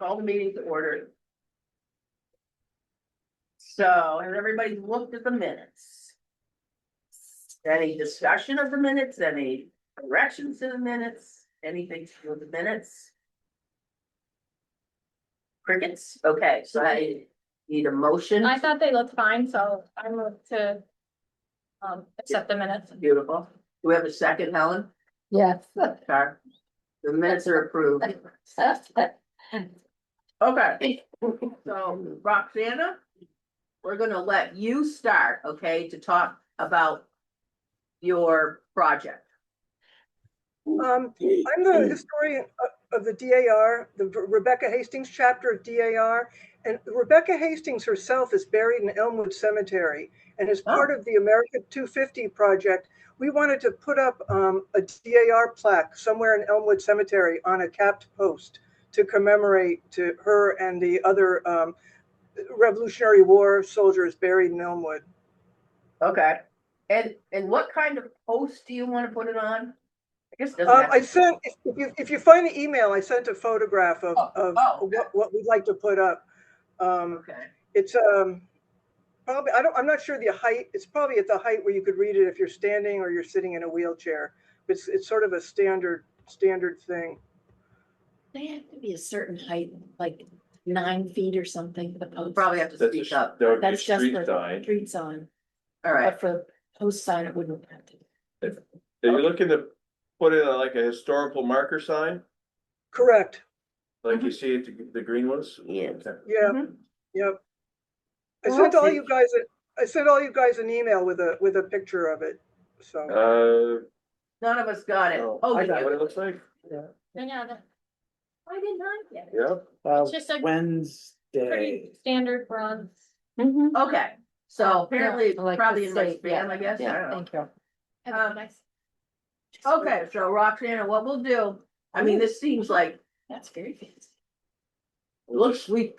call the meeting to order. So, has everybody looked at the minutes? Any discussion of the minutes, any corrections to the minutes, anything to do with the minutes? Crickets, okay, so I need a motion. I thought they looked fine, so I moved to accept the minutes. Beautiful. Do we have a second, Helen? Yes. Okay. The minutes are approved. Okay, so Roxana, we're gonna let you start, okay, to talk about your project. I'm the historian of the DAR, the Rebecca Hastings chapter of DAR. And Rebecca Hastings herself is buried in Elmwood Cemetery. And as part of the America 250 project, we wanted to put up a DAR plaque somewhere in Elmwood Cemetery on a capped post to commemorate to her and the other Revolutionary War soldiers buried in Elmwood. Okay, and what kind of post do you want to put it on? I guess it doesn't have I to- sent, if you find the email, I sent a photograph of okay. what we'd like to put up. Okay, It's probably, I'm not sure the height. It's probably at the height where you could read it if you're standing or you're sitting in a wheelchair. It's sort of a standard thing. They have to be a certain height, like 9 feet or something, the we'll post. probably have to That's speak up. that would be a That's just street for sign. street sign, All right, but for post sign, it wouldn't have to. Are you looking to put in like a historical marker sign, Correct. like you see at the green ones? Yeah. Okay. Yeah. Mhm. Yep. I Well, sent all okay. you guys. I sent all you guys an email with a picture of it. So none of us got it. Oh, Oh, I did got you? what it looks like, Yeah, I did not get it. yeah. It's just a Wednesday. pretty standard bronze. Mm-hmm. Okay, so apparently it's Like probably the in my state, spam, I guess, I Yeah, don't know. thank you. Um, Okay, so Roxana, what we'll do, I mean, this seems like, That's very fancy. looks, we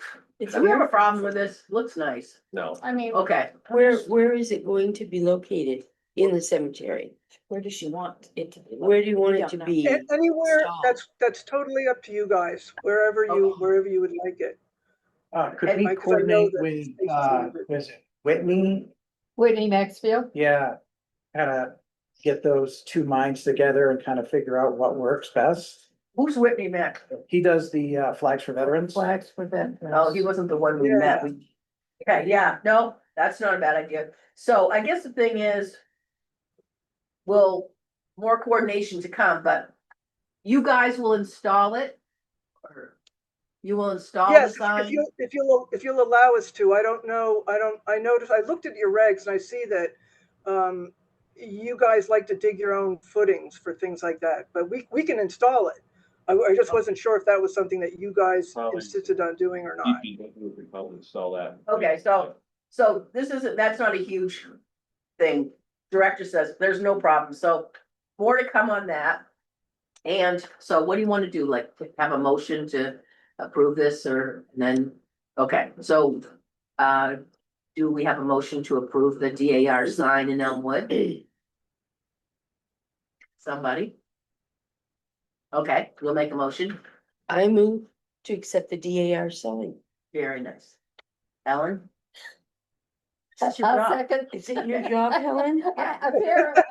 have a problem with this, looks nice, No, I mean. okay. Where is it going to be located in the cemetery? Where does she want it to be? Where do you want We it don't to know. be? anywhere Stop. that's totally up to you guys. Wherever you would like it. Could we Because I know coordinate that with, space is limited. was it Whitney? Whitney Maxfield? Yeah. Kind of get those two minds together and kind of figure out what works best. Who's Whitney Mack? He does the flags for veterans. Flags for that. Oh, he wasn't the one we met, okay, yeah, no, that's not a bad idea, so I guess the thing is. Well, more coordination to come, but you guys will install it? Or you will install the Yes, sign? if you'll allow us to. I don't know. I noticed. I looked at your regs and I see that you guys like to dig your own footings for things like that. But we can install it. I just wasn't sure if that was something that you guys Probably. insisted on doing or not. DPW would probably install that. Okay, so this isn't, that's not a huge thing. Director says there's no problem, so more to come on that. And so what do you want to do? Like have a motion to approve this or then, okay, so do we have a motion to approve the DAR sign in Elmwood? Somebody? Okay, we'll make a motion. I move to accept the DAR sign. Very nice. Ellen? That's your I'll job. second. Is it your job, Helen? Apparently.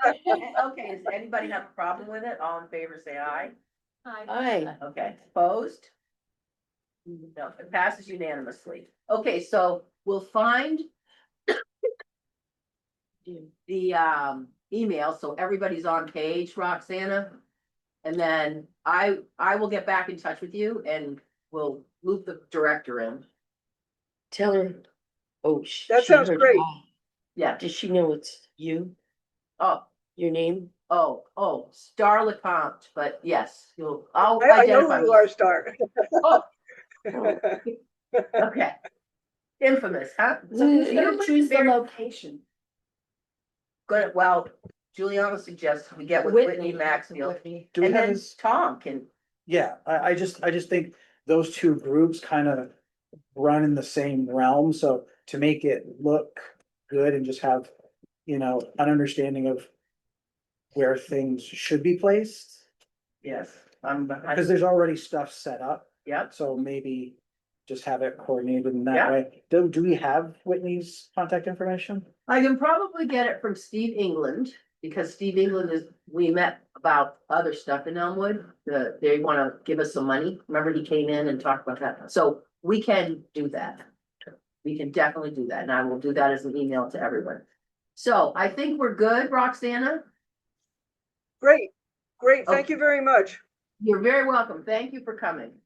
Okay, does anybody have a problem with it? All in favor, say aye. Aye. Okay, opposed? No, it passes unanimously. Okay, so we'll find the email, so everybody's on page, Roxana. And then I will get back in touch with you and we'll loop the director in. Tell her. Oh, That sounds great. Yeah, Does she know it's you, oh, your name? oh, Star LeCompte, but yes, I'll I know identify. who you are, Star. Oh, okay. Infamous, huh? So who's gonna choose the location? Good, well, Juliana suggests we get with Whitney Maxfield, Do we and have then his? Tom can, Yeah, I just think those two groups kind of run in the same realm, so to make it look good and just have, an understanding of where things should be placed, yes, because there's already stuff set up, yep, so maybe just have it coordinated in Yeah. that way. Do we have Whitney's contact information? I can probably get it from Steve England, because Steve England we met about other stuff in Elmwood. They wanna give us some money. Remember he came in and talked about that, so we can do that. We can definitely do that, and I will do that as an email to everyone. So I think we're good, Roxana. Great, great. Thank you very much. You're very welcome. Thank you for coming.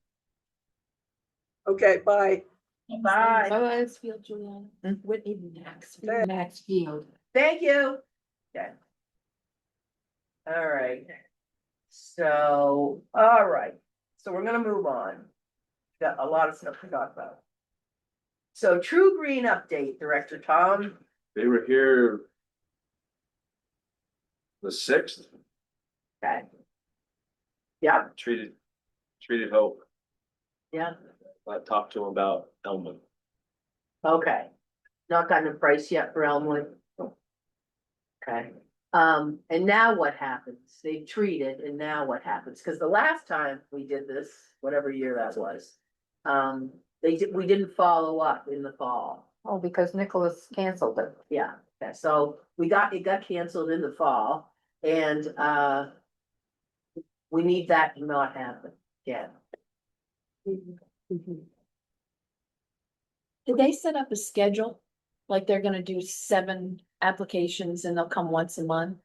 Okay, bye. Bye. Maxfield, Juliana. Whitney Thanks. Maxfield. Thank you. Okay. All right. So, all right, so we're gonna move on. Got a lot of stuff to talk about. So True Green update, Director Tom. They were here the 6th, Okay. Yeah, treated Hope. yeah, I talked to him about Elmwood. okay. Not gotten a price yet for Elmwood. Okay, and now what happens? They treated, and now what happens? Cause the last time we did this, whatever year that was. We didn't follow up in the fall. Oh, because Nicholas canceled it. Yeah, okay, so it got canceled in the fall, and, we need that to not happen again. Did they set up a schedule? Like they're gonna do 7 applications and they'll come once a month?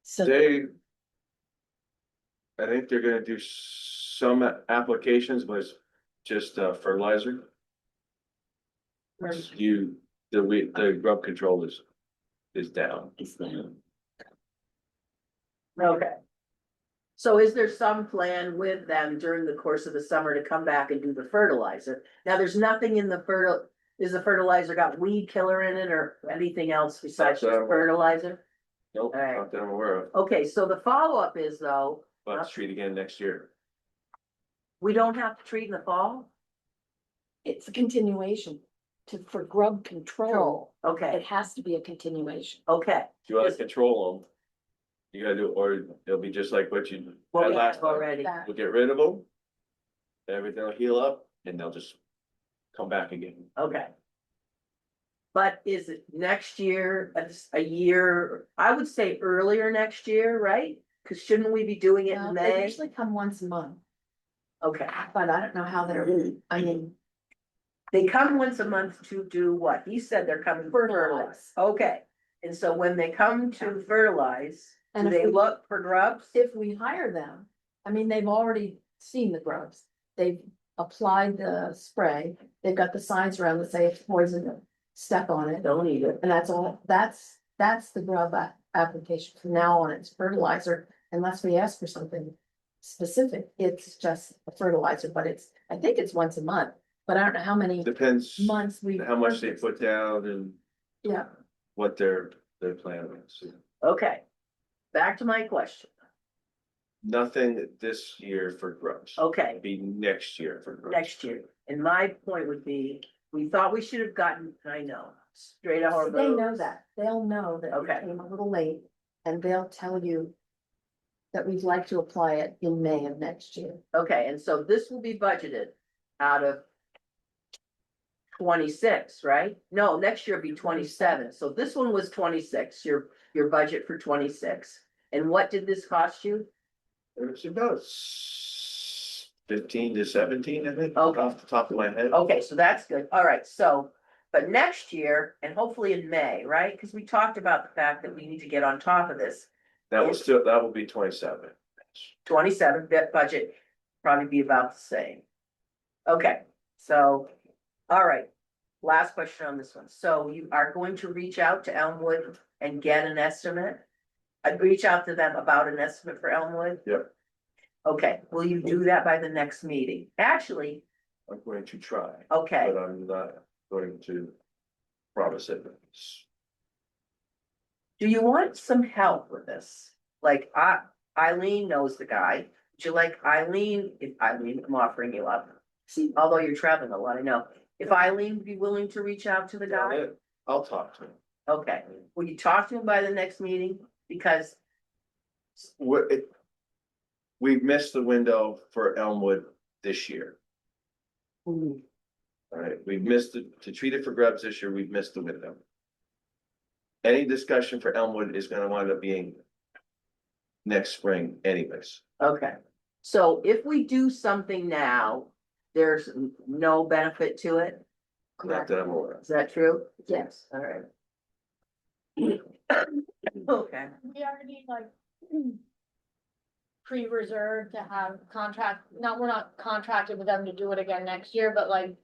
So, I think they're gonna do some applications, but it's just fertilizer. The grub control is down. Okay. So is there some plan with them during the course of the summer to come back and do the fertilizer? Now, there's nothing in the is the fertilizer got weed killer in it or anything else besides just fertilizer? Nope, Alright. not that I'm aware of, Okay, so the follow-up is though, but let's treat again next year. we don't have to treat in the fall? it's a continuation for grub control. It Okay, has to be a continuation. okay. If you wanna Yes. control them, you gotta do, or it'll be just like what you Well, had we last have time. already. That- We'll get rid of them. Everything will heal up and they'll just come back again. Okay. But is it next year, a year, I would say earlier next year, right? Cause shouldn't we be doing it Well, in they May? usually come once a month, Okay, but I don't know how they're, I mean, they come once a month to do what? He said they're coming to fertilize. Fertilize. Okay, and so when they come to fertilize, do And if they we- look for grubs? if we hire them, I mean, they've already seen the grubs. They've applied the spray, they've got the signs around that say it's poison, step on it. Don't need it. And that's all, that's the grub application. From now on, it's fertilizer, unless we ask for something specific, it's just a fertilizer, but I think it's once a month. But I don't know how many Depends months we. how much they put down and Yeah, what their plan is. Okay, back to my question. Nothing this year for grubs. Okay, Be next year for grubs. next year. And my point would be, we thought we should have gotten, I know, straight out so of they know those. that, they'll know that we Okay. came a little late, and they'll tell you that we'd like to apply it in May of next year. Okay, and so this will be budgeted out of 26, right? No, next year will be 27. So this one was 26, your budget for 26. And what did this cost you? It's about 15 to 17, I think, Okay. off the top of my head. Okay, so that's good. All right, so, but next year, and hopefully in May, right? Because we talked about the fact that we need to get on top of this. That will be 27. 27 bit budget, probably be about the same. Okay, so, all right, last question on this one. So you are going to reach out to Elmwood and get an estimate? I'd reach out to them about an estimate for Elmwood? Yep. Okay, will you do that by the next meeting? Actually, I'm going to try, okay, but I'm not going to promise it. do you want some help with this? Like, Eileen knows the guy. Would you like Eileen, if Eileen, I'm offering you up. See, although you're traveling a lot, I know. If Eileen would be willing to reach out to the guy? I'll talk to him. Okay, will you talk to him by the next meeting? Because, We've missed the window for Elmwood this year. All right, we've missed it, to treat it for grubs this year, we've missed the window. Any discussion for Elmwood is gonna wind up being next spring anyways. Okay, so if we do something now, there's no benefit to it, Not that I'm aware of. is that true? Yes. All right. Okay, We already like. Pre-reserved to have contract, we're not contracted with them to do it again next year, but like.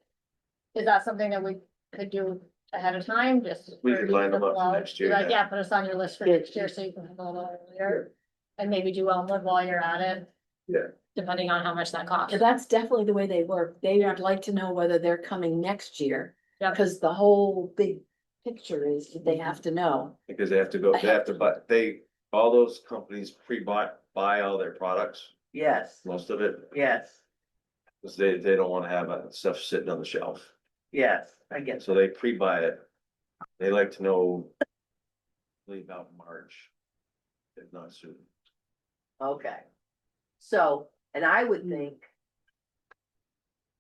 Is that something that we could do ahead of time, just? We for could line them up for people out? next year, Be Like, yeah. yeah, put us on your list for next year, so you can have a little earlier, and maybe do Elmwood while you're at it. Yeah. Depending on how much that costs. Yeah, that's definitely the way they work. They Yeah. would like to know whether they're coming next year. Yeah. Because the whole big picture is that they have to know. Because they have to go, they have to buy, all those companies buy all their products, yes, most of it, yes, because they don't wanna have stuff sitting on the shelf. yes, I get, So they pre-buy it. They like to know. Leave out March. If not soon. okay. So, and I would think.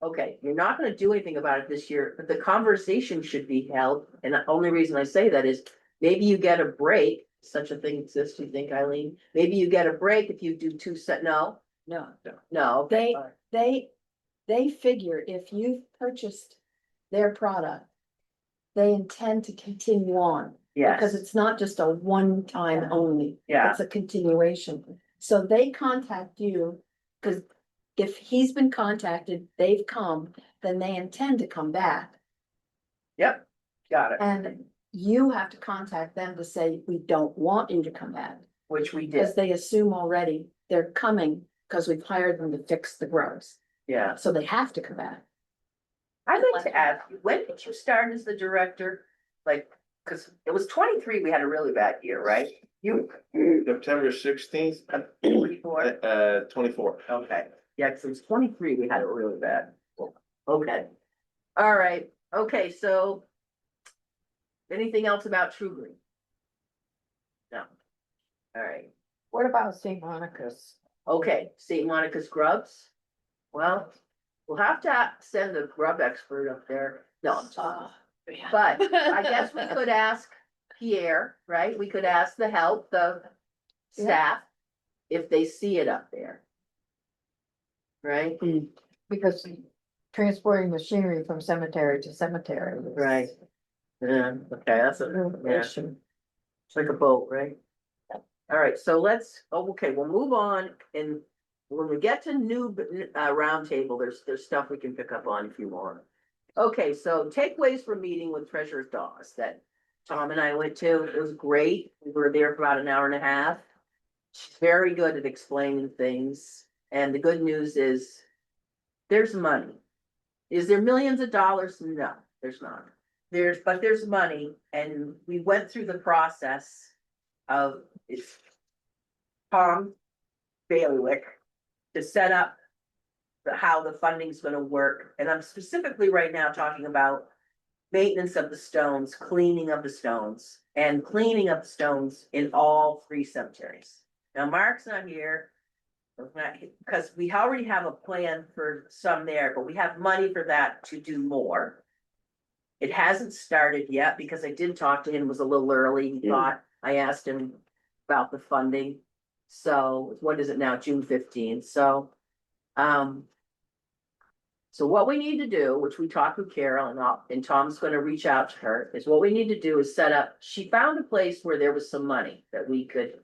Okay, you're not gonna do anything about it this year, but the conversation should be held, and the only reason I say that is. Maybe you get a break, such a thing exists, you think, Eileen? Maybe you get a break if you do no, No, okay, They- they figure if you've purchased their product, they intend to continue on. Because yes, it's not just a one-time only. yeah, It's a continuation. So they contact you, because if he's been contacted, they've come, then they intend to come back. yep, got it, And you have to contact them to say, we don't want you to come back. which we Because did, they assume already they're coming because we've hired them to fix the grubs. yeah. So they have to come back. I'd like to ask, you, when did you start as the director? Like, cause it was 23, we had a really bad year, right? You, September 16th, 24, 24. okay, yeah, cause it was 23, we had it really bad. Okay, all right, okay, so. Anything else about True Green? No. All right, What about St. Monica's? okay, St. Monica's grubs. Well, we'll have to send a grub expert up there. No, I'm talking. But I guess we could ask Pierre, right? We could ask the help, the staff, if they see it up there. Right? Because transporting machinery from cemetery to cemetery. Right. Yeah, okay, that's a, yeah, it's like a boat, right? All right, so okay, we'll move on, and when we get to new, roundtable, there's stuff we can pick up on if you want. Okay, so takeaways from meeting with Treasurer Dawes that Tom and I went to, it was great, we were there for about an hour and a half. She's very good at explaining things, and the good news is there's money. Is there millions of dollars? No, there's not. But there's money, and we went through the process of it's Tom Bailiwick to set up how the funding's gonna work, and I'm specifically right now talking about maintenance of the stones, cleaning of the stones, and cleaning up the stones in all 3 cemeteries. Now, Mark's not here, because we already have a plan for some there, but we have money for that to do more. It hasn't started yet because I did talk to him, it was a little early, he thought, I asked him about the funding. So what is it now, June 15th, so. So what we need to do, which we talked with Carol and Tom's gonna reach out to her, is what we need to do is set up, she found a place where there was some money that we could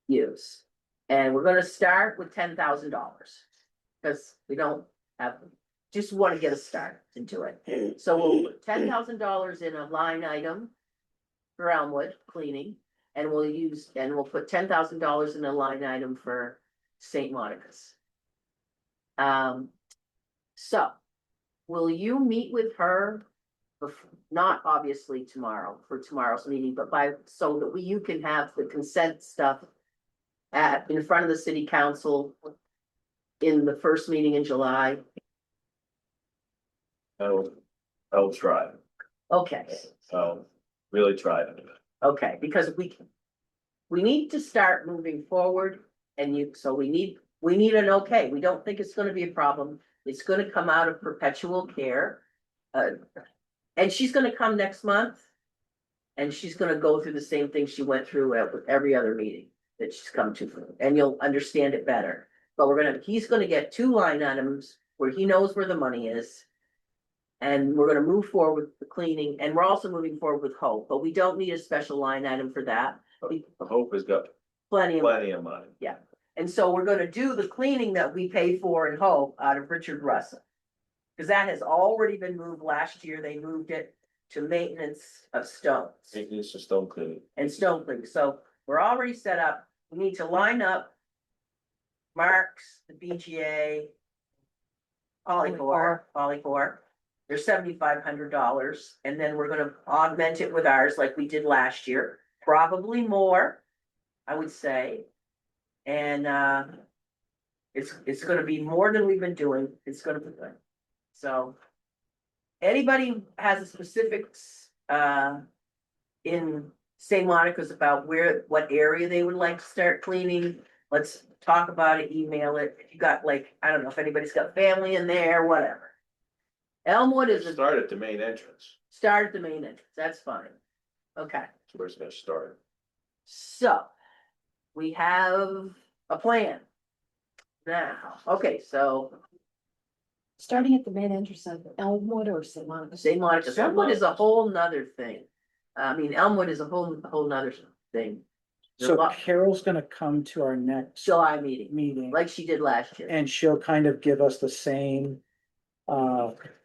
use. And we're gonna start with $10,000, because we don't have, just wanna get a start into it. So we'll put $10,000 in a line item for Elmwood cleaning, and we'll put $10,000 in a line item for St. Monica's. So, will you meet with her? Not obviously tomorrow, for tomorrow's meeting, but so that you can have the consent stuff in front of the city council in the first meeting in July? I'll try. Okay, I'll really try. okay, because we need to start moving forward, and so we need an okay, we don't think it's gonna be a problem. It's gonna come out of perpetual care. And she's gonna come next month. And she's gonna go through the same thing she went through at every other meeting that she's come to, and you'll understand it better. But he's gonna get 2 line items where he knows where the money is. And we're gonna move forward with the cleaning, and we're also moving forward with Hope, but we don't need a special line item for that. The Hope has got Plenty of, plenty of money. and so we're gonna do the cleaning that we paid for in Hope out of Richard Russell. Cause that has already been moved last year, they moved it to maintenance of stones It's a stone cleaning. and stone cleaning, so we're already set up, we need to line up. Marks, the BGA. Polycor, they're $7,500, and then we're gonna augment it with ours like we did last year, probably more, I would say. And it's gonna be more than we've been doing, it's gonna be good. So. Anybody has a specifics in St. Monica's about what area they would like to start cleaning? Let's talk about it, email it. If you got I don't know if anybody's got family in there, whatever. Elmwood is Start at the main entrance. start at the main entrance, that's fine. Okay, That's where it's gonna start. so we have a plan. Now, okay, so Starting at the main entrance of Elmwood or St. Monica. St. Monica's, Elmwood is a whole nother thing. I mean, Elmwood is a whole nother thing. There's a So lot- Carol's gonna come to our next July meeting, meeting like she did last year. and she'll kind of give us the same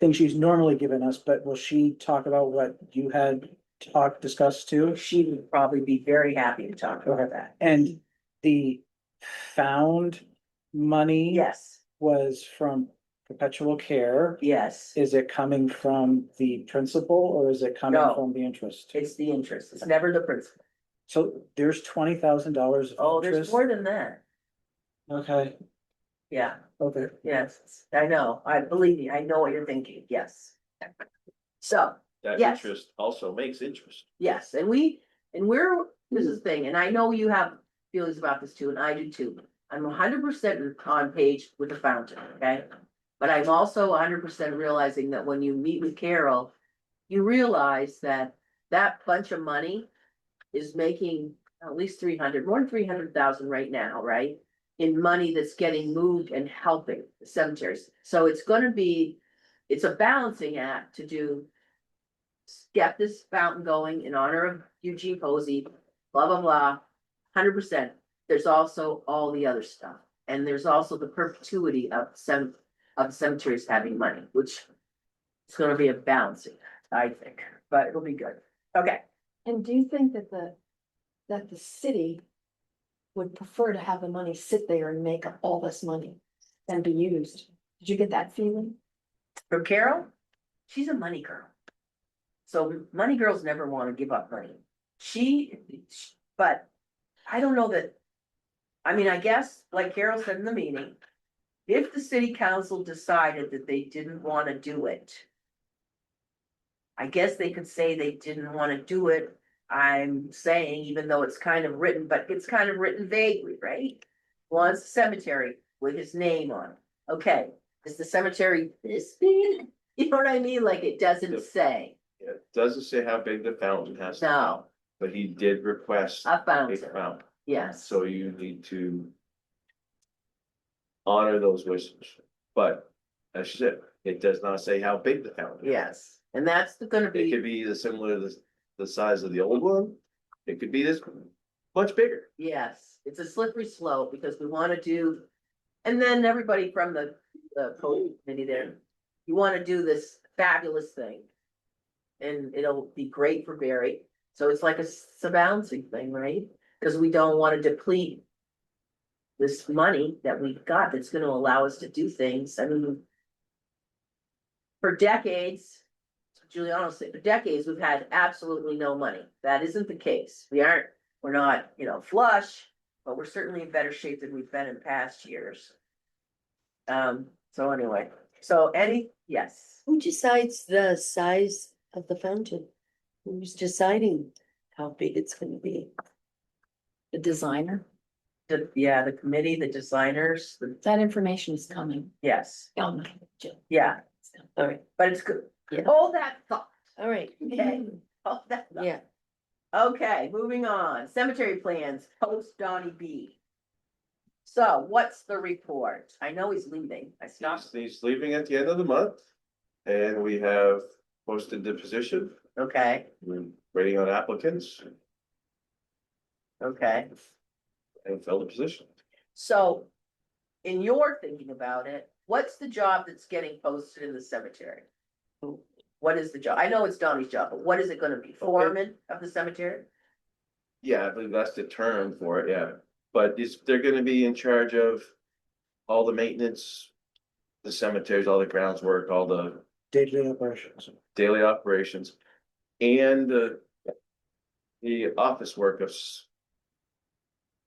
thing she's normally given us, but will she talk about what you had discussed too? She would probably be very happy to talk about that. And the found money Yes, was from perpetual care. yes, Is it coming from the principal or is it coming No. from the interest? it's the interest, it's never the principal. So there's $20,000 Oh, of there's interest. more than that. Okay, Yeah, okay. yes, I know, believe me, I know what you're thinking, yes. So, That Yes. interest also makes interest. yes, and this is the thing, and I know you have feelings about this too, and I do too. I'm 100% on page with the fountain, okay? But I'm also 100% realizing that when you meet with Carol, you realize that bunch of money is making at least 300, more than 300,000 right now, right? In money that's getting moved and helping the cemeteries. So it's a balancing act to get this fountain going in honor of Eugene Posey, blah, blah, blah, 100%. There's also all the other stuff. And there's also the perpetuity of cemeteries having money, which is gonna be a balancing, I think, but it'll be good. Okay, And do you think that the city would prefer to have the money sit there and make up all this money than be used? Did you get that feeling? from Carol, she's a money girl. So money girls never wanna give up money. But I don't know that. I mean, I guess, like Carol said in the meeting, if the city council decided that they didn't wanna do it. I guess they could say they didn't wanna do it. I'm saying, even though it's kind of written, but it's kind of written vaguely, right? Wants a cemetery with his name on it. Okay, is the cemetery this big? You know what I mean? Like, it doesn't say. It doesn't say how big the fountain has to be, No, but he did request I found a it, fountain. yes. So you need to honor those wishes, but as you said, it does not say how big the fountain is. Yes, and that's gonna It be, could be either similar to the size of the old one, it could be this much bigger. yes, it's a slippery slope because we wanna do. And then everybody from the code committee there, you wanna do fabulous thing. And it'll be great for Barry, so it's like a balancing thing, right? Cause we don't wanna deplete. This money that we've got that's gonna allow us to do things, I mean. For decades, Giuliano said, for decades, we've had absolutely no money, that isn't the case, we're not, flush. But we're certainly in better shape than we've been in past years. So anyway, yes, Who decides the size of the fountain? Who's deciding how big it's gonna be? The designer? Yeah, the committee, the designers, That information is coming. yes, Oh, Jill. yeah, All right, but it's good. Yeah. Hold that thought, all right, okay? Hold that thought. yeah. Okay, moving on, cemetery plans, post Donnie B. So what's the report? I know he's leaving, I stopped, He's leaving at the end of the month. And we have posted the position, okay, we're waiting on applicants okay. and fill the position. So, in your thinking about it, what's the job that's getting posted in the cemetery? What is the job? I know it's Donnie's job, but what is it gonna be? Foreman of the cemetery? Yeah, I believe that's the term for it, yeah. But they're gonna be in charge of all the maintenance, the cemeteries, all the grounds work, all the Day-to-day operations. daily operations. And the office work of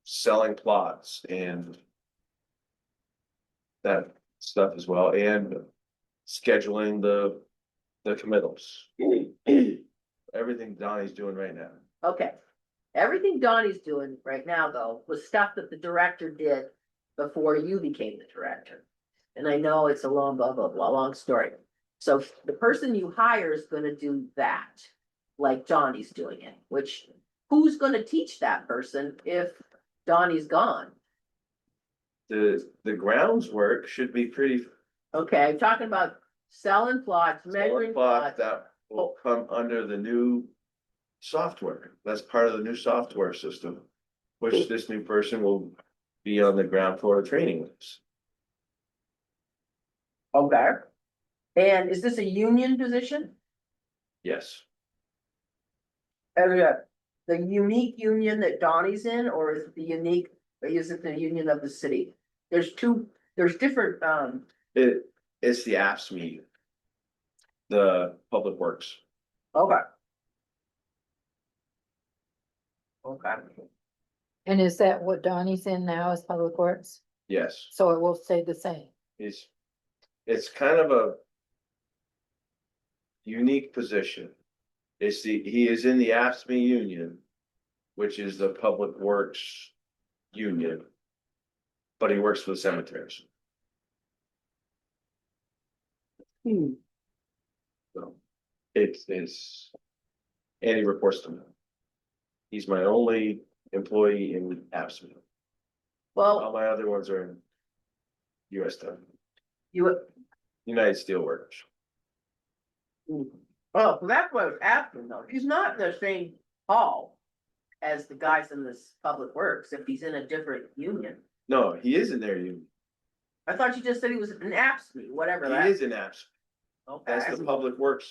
selling plots and that stuff as well, and scheduling the committals. Everything Donnie's doing right now. Okay. Everything Donnie's doing right now, though, was stuff that the director did before you became the director. And I know it's a long, blah, blah, blah, long story. So the person you hire is gonna do that, like Donnie's doing it, which, who's gonna teach that person if Donnie's gone? The grounds work should be pretty. Okay, I'm talking about selling plots, measuring Plot plots. that will come under the new software. That's part of the new software system. Which this new person will be on the ground floor training with. Okay. And is this a union position? Yes, The unique union that Donnie's in, or is it the unique, or is it the union of the city? There's different, it's the AFSCME. The Public Works. okay. Okay, And is that what Donnie's in now is Public Works? Yes, So it will stay the same? it's kind of a unique position. He is in the AFSCME union, which is the Public Works union. But he works for the cemeteries. So it's, and he reports to me. He's my only employee in AFSCME. All well, my other ones are in US stuff, you, United Steelworkers. oh, that's what I was asking though, he's not in the same hall as the guys in this public works, if he's in a different union. No, he is in their union. I thought you just said he was an AFSCME, whatever He that. is in AFSCME. That's Okay, the Public Works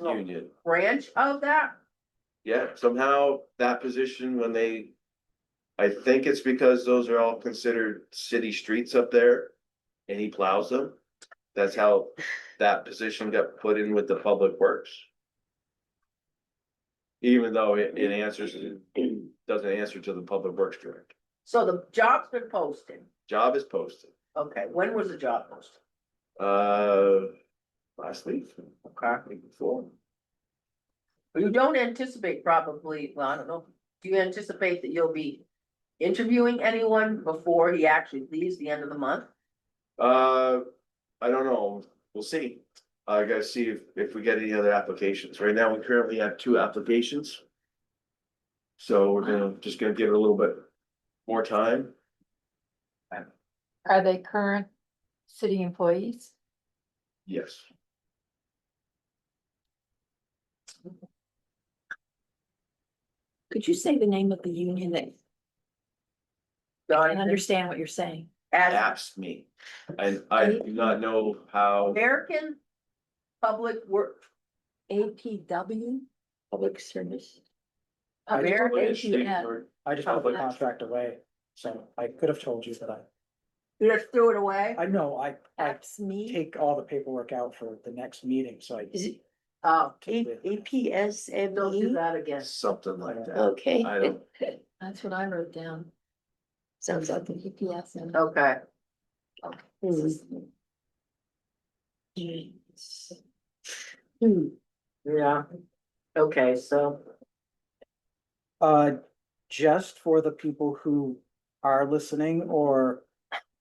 Oh. union. branch of that, Yeah, somehow that position when I think it's because those are all considered city streets up there. And he plows them. That's how that position got put in with the Public Works. Even though it doesn't answer to the Public Works director. so the job's been posted, Job is posted. okay, when was the job posted? Last week. Okay. Week before. You don't anticipate probably, well, I don't know, do you anticipate that you'll be interviewing anyone before he actually leaves the end of the month? I don't know, we'll see. I gotta see if we get any other applications. Right now, we currently have 2 applications. So we're just gonna give it a little bit more time. Are they current city employees? Yes, Could you say the name of the union that I Donnie, can understand what you're saying? as asked me. And I do not know how. American Public Work, APW? Public service. I just- American, APN. I just put the contract away, so I could have told you that you just threw it away? I know, I APSME? take all the paperwork out for the next meeting, so I. Is it Oh, APSME? don't do that again. Something like that. Okay. I don't, That's what I wrote down. Sounds like. EPS and. Okay, yeah, okay, so, Uh, just for the people who are listening or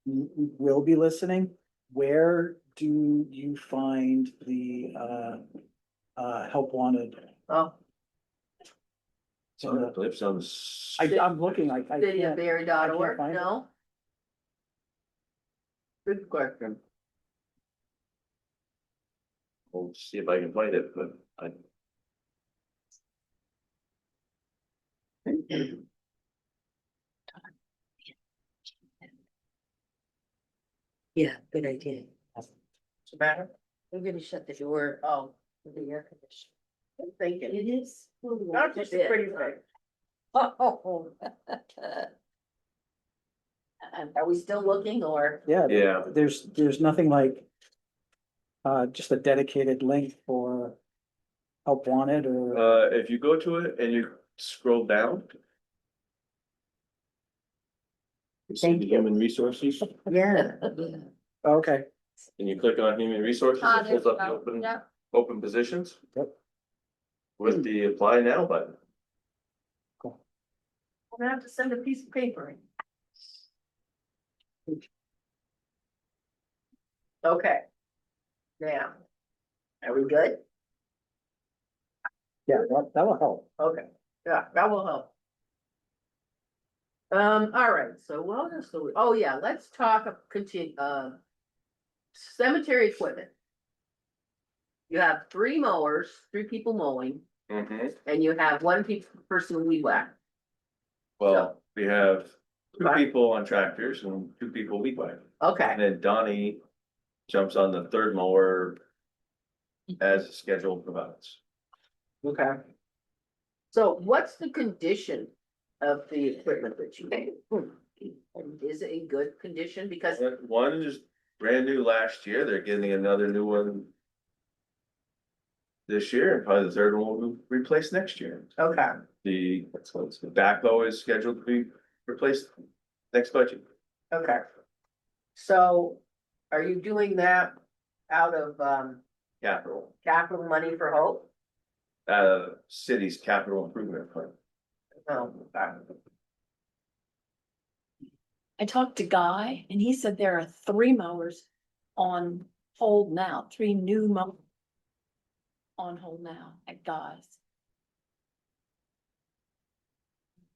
will be listening, where do you find the help wanted? Oh, So I believe some. I'm looking, I can't, cityofbarry.org, find it. no? Good question. We'll see if I can find it, but I. Yeah, good idea. What's the matter? I'm gonna shut the door Oh, for the air conditioner. I'm thinking, It is. not just a pretty thing. Oh. Are we still looking or? yeah, Yeah. there's nothing like just a dedicated link for help wanted or, If you go to it and you scroll down. You see Thank the you. human resources, Yeah, okay, and you click on human resources, Ah, it pulls there's up the no- open, yeah. open positions. Yep. With the apply now button. I'm gonna have to send a piece of paper in. Okay. Now. Are we good? yeah, that will help. Okay, yeah, that will help. All right, so what else do we, oh yeah, let's talk, continue, cemetery equipment. You have 3 mowers, 3 people mowing, and you have 1 person weed whack. Well, we have 2 Right. people on tractors and 2 people weed whack. And Okay, then Donnie jumps on the 3rd mower as scheduled provides. okay. So what's the condition of the equipment that you have? Is it in good condition? Because, One is brand new last year, they're getting another new one this year, and probably the 3rd one will be replaced next year. okay, The backhoe is scheduled to be replaced next budget. okay. So are you doing that out of, Capital, capital money for Hope? city's capital improvement fund. Oh, okay. I talked to Guy and he said there are 3 mowers on hold now, 3 new mowers on hold now at Guy's.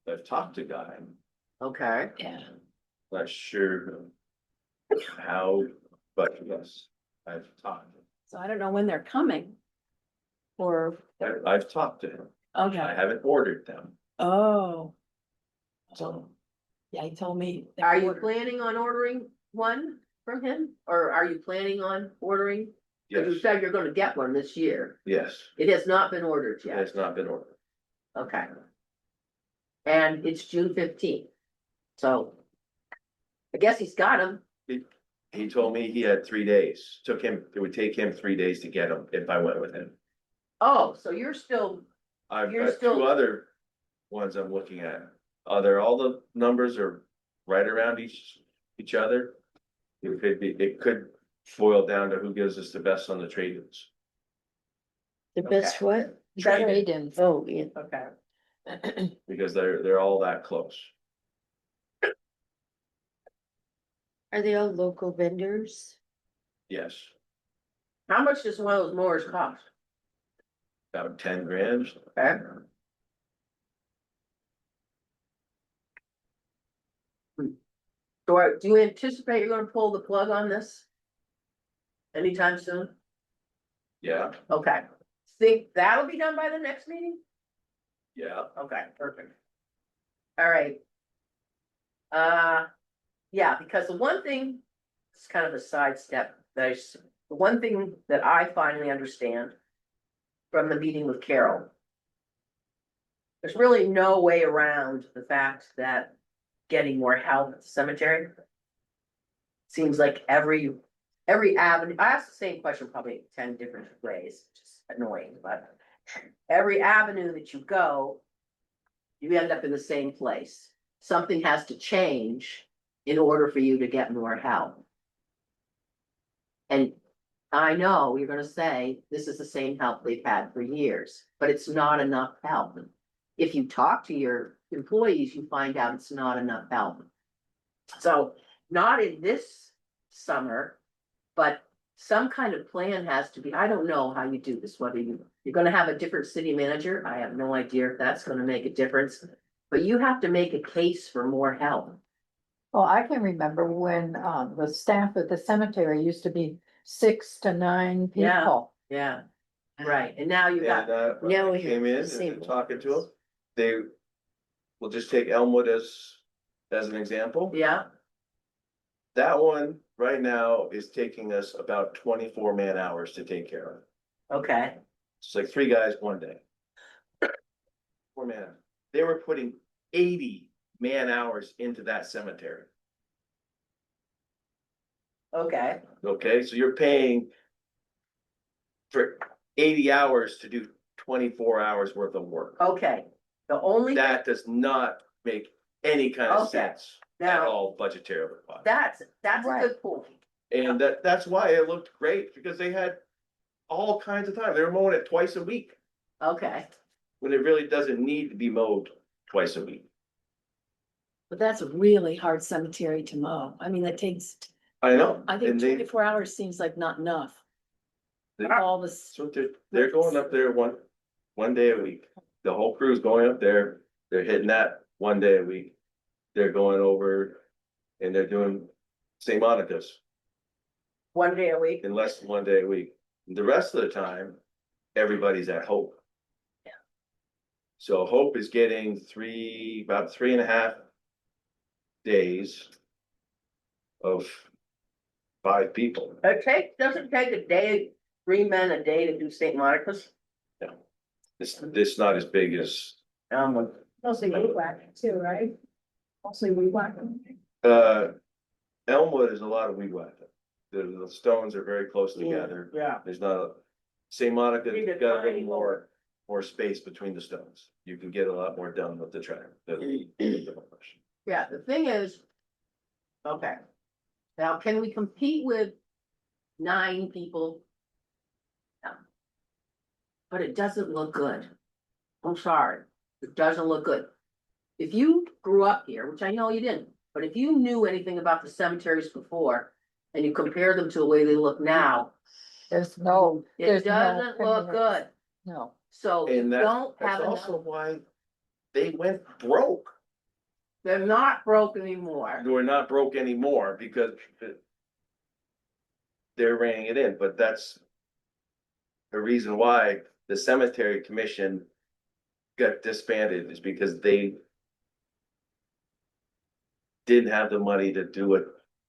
I've talked to Guy, Okay, Yeah. not sure how, but yes, I've talked. So I don't know when they're coming. Or, I've talked to him. I okay, haven't ordered them. oh. So, yeah, he told me. they are you ordered. planning on ordering one from him, or are you planning on ordering? Cause you Yes, said you're gonna get one this year, yes, it has not been ordered it yet, has not been ordered. okay. And it's June 15th, so. I guess he's got them, He told me he had 3 days. It would take him 3 days to get them if I went with him. oh, so you're still, I've You're got still- 2 other ones I'm looking at. All the numbers are right around each other. It could boil down to who gives us the best on the trade-ins. the best what? Trade-ins. Oh, yeah. okay, Because they're all that close. Are they all local vendors? Yes, how much does one of those mowers cost? about 10 grand. Okay. Do you anticipate you're gonna pull the plug on this? Anytime soon? Yeah, Okay, think that'll be done by the next meeting? yeah. Okay, perfect. All right. Yeah, because the one thing, it's kind of a sidestep, the one thing that I finally understand from the meeting with Carol. There's really no way around the fact that getting more help at the cemetery. Seems like every avenue, I asked the same question probably 10 different ways, which is annoying, but every avenue that you go, you end up in the same place. Something has to change in order for you to get more help. And I know you're gonna say, this is the same help they've had for years, but it's not enough help. If you talk to your employees, you find out it's not enough help. So not in this summer, but some kind of plan has to be, I don't know how you do this, whether you're gonna have a different city manager, I have no idea if that's gonna make a difference. But you have to make a case for more help. Well, I can remember when, the staff at the cemetery used to be 6 to 9 Yeah. people. Yeah, right, and now you And, got, when Now I we came have in the same and talking to them, they, will just take Elmwood as an example. yeah, That one right now is taking us about 24 man hours to take care of. okay, It's like 3 guys one day. 4 man. They were putting 80 man hours into that cemetery. okay, Okay, so you're paying for 80 hours to do 24 hours worth of work. okay. The only, That does not make any kind of Okay. sense at now, all budgetary. that's a Right. good point. And that's why it looked great, because they had all kinds of time. They were mowing it twice a week, Okay, when it really doesn't need to be mowed twice a week. But that's a really hard cemetery to mow. I mean, that takes, I know. I think And they, 24 hours seems like not enough. they- All this, so they're going up there one day a week. The whole crew's going up there. They're hitting that one day a week. They're going over and they're doing St. Monica's one day a week, in less than one day a week. The rest of the time, everybody's at Hope. Yeah. So Hope is getting about 3.5 days of 5 people. doesn't take a day, 3 men a day to do St. Monica's. It's not as big as, Mostly weed whacking too, right? Mostly weed whacking. Elmwood is a lot of weed whacking. The stones are very close together. Yeah. There's not St. Monica's Need to got a find little more space between the stones. You can get a lot more done with the track. Yeah, the thing is, okay, now can we compete with 9 people? No. But it doesn't look good. I'm sorry, it doesn't look good. If you grew up here, which I know you didn't, but if you knew anything about the cemeteries before and you compare them to the way they look now, There's no, it there's no doesn't look criminals. good. No. So you And don't that's have enough, also why they went broke. they're not broke anymore. We're not broke anymore because they're reining it in, but that's the reason why the cemetery commission got disbanded, is because they didn't have the money to do it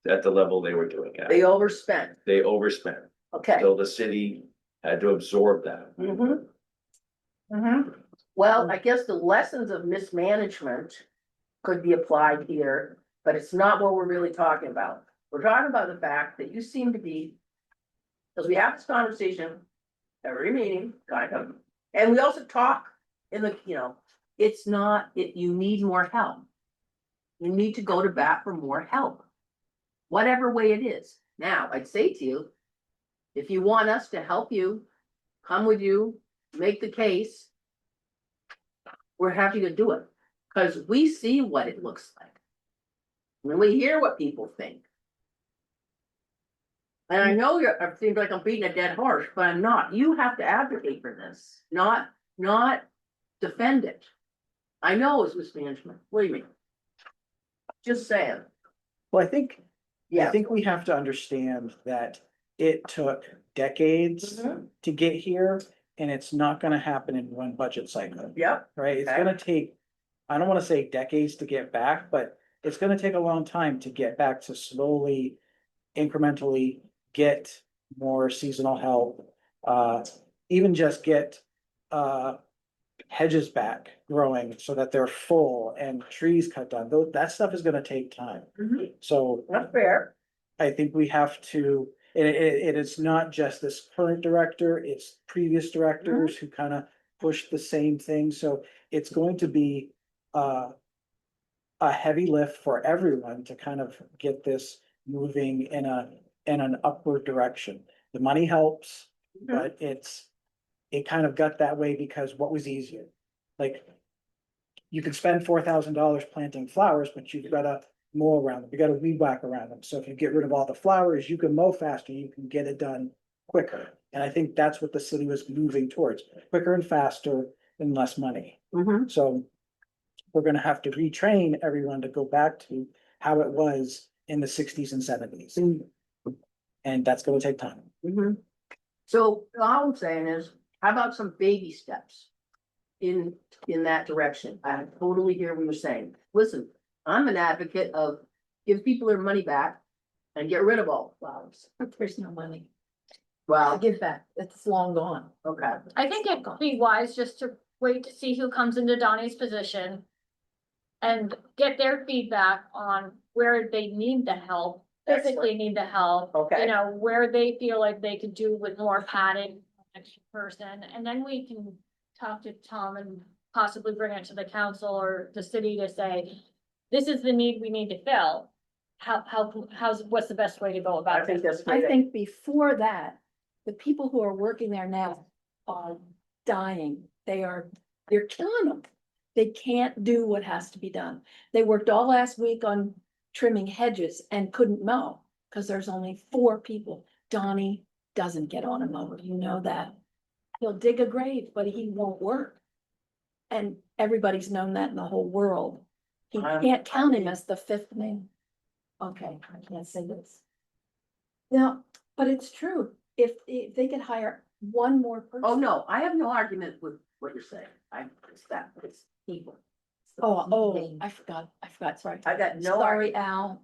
at the level they were doing it. They overspent, They overspent, okay. so the city had to absorb that. Mm-hmm. Mm-hmm. Well, I guess the lessons of mismanagement could be applied here, but it's not what we're really talking about. We're talking about the fact that you seem to be, because we have this conversation every meeting, kind of, and we also talk in the, it's not, you need more help. You need to go to bat for more help. Whatever way it is. Now, I'd say to you, if you want us to help you, come with you, make the case, we're happy to do it, because we see what it looks like. When we hear what people think. And I know it seems like I'm beating a dead horse, but I'm not. You have to advocate for this, not defend it. I know it's mismanagement. What do you mean? Just saying. Well, I think Yeah. we have to understand that it took decades Mhm. to get here, and it's not gonna happen in one budget cycle, Yep. right? It's Okay. gonna take, I don't wanna say decades to get back, but it's gonna take a long time to get back to slowly, incrementally get more seasonal help. Even just get, hedges back growing so that they're full and trees cut down. That stuff is gonna take time. Mhm. So That's fair. I think we have to, it is not just this current director, it's previous directors who kind of pushed the same thing, so it's going to be a heavy lift for everyone to kind of get this moving in an upward direction. The money helps, but it kind of got that way because what was easier? Like, you could spend $4,000 planting flowers, but you've gotta mow around them, you gotta weed whack around them. So if you get rid of all the flowers, you can mow faster, you can get it done quicker. And I think that's what the city was moving towards, quicker and faster and less money. Mhm. So we're gonna have to retrain everyone to go back to how it was in the sixties and seventies. And that's gonna take time. Mhm. So all I'm saying is, how about some baby steps? In that direction. I totally hear what you're saying. Listen, I'm an advocate of give people their money back and get rid of all the flowers. There's no money. I Well, give back. It's long gone. okay. I think it'd be wise just to wait to see who comes into Donnie's position. And get their feedback on where they need the help, physically need the help. Okay. You know, where they feel like they could do with more padding, extra person, and then we can talk to Tom and possibly bring it to the council or the city to say, this is the need we need to fill. What's the best way to go I about think it? that's I great. think before that, the people who are working there now are dying. You're killing them. They can't do what has to be done. They worked all last week on trimming hedges and couldn't mow because there's only 4 people. Donnie doesn't get on a mower, you know that. He'll dig a grave, but he won't work. And everybody's known that in the whole world. You can't count him as the 5th man. Okay, I can't say this. No, but it's true. If they could hire one more person. Oh, no, I have no argument with what you're saying. It's people. Oh, I forgot, sorry. I got no. Sorry, Al.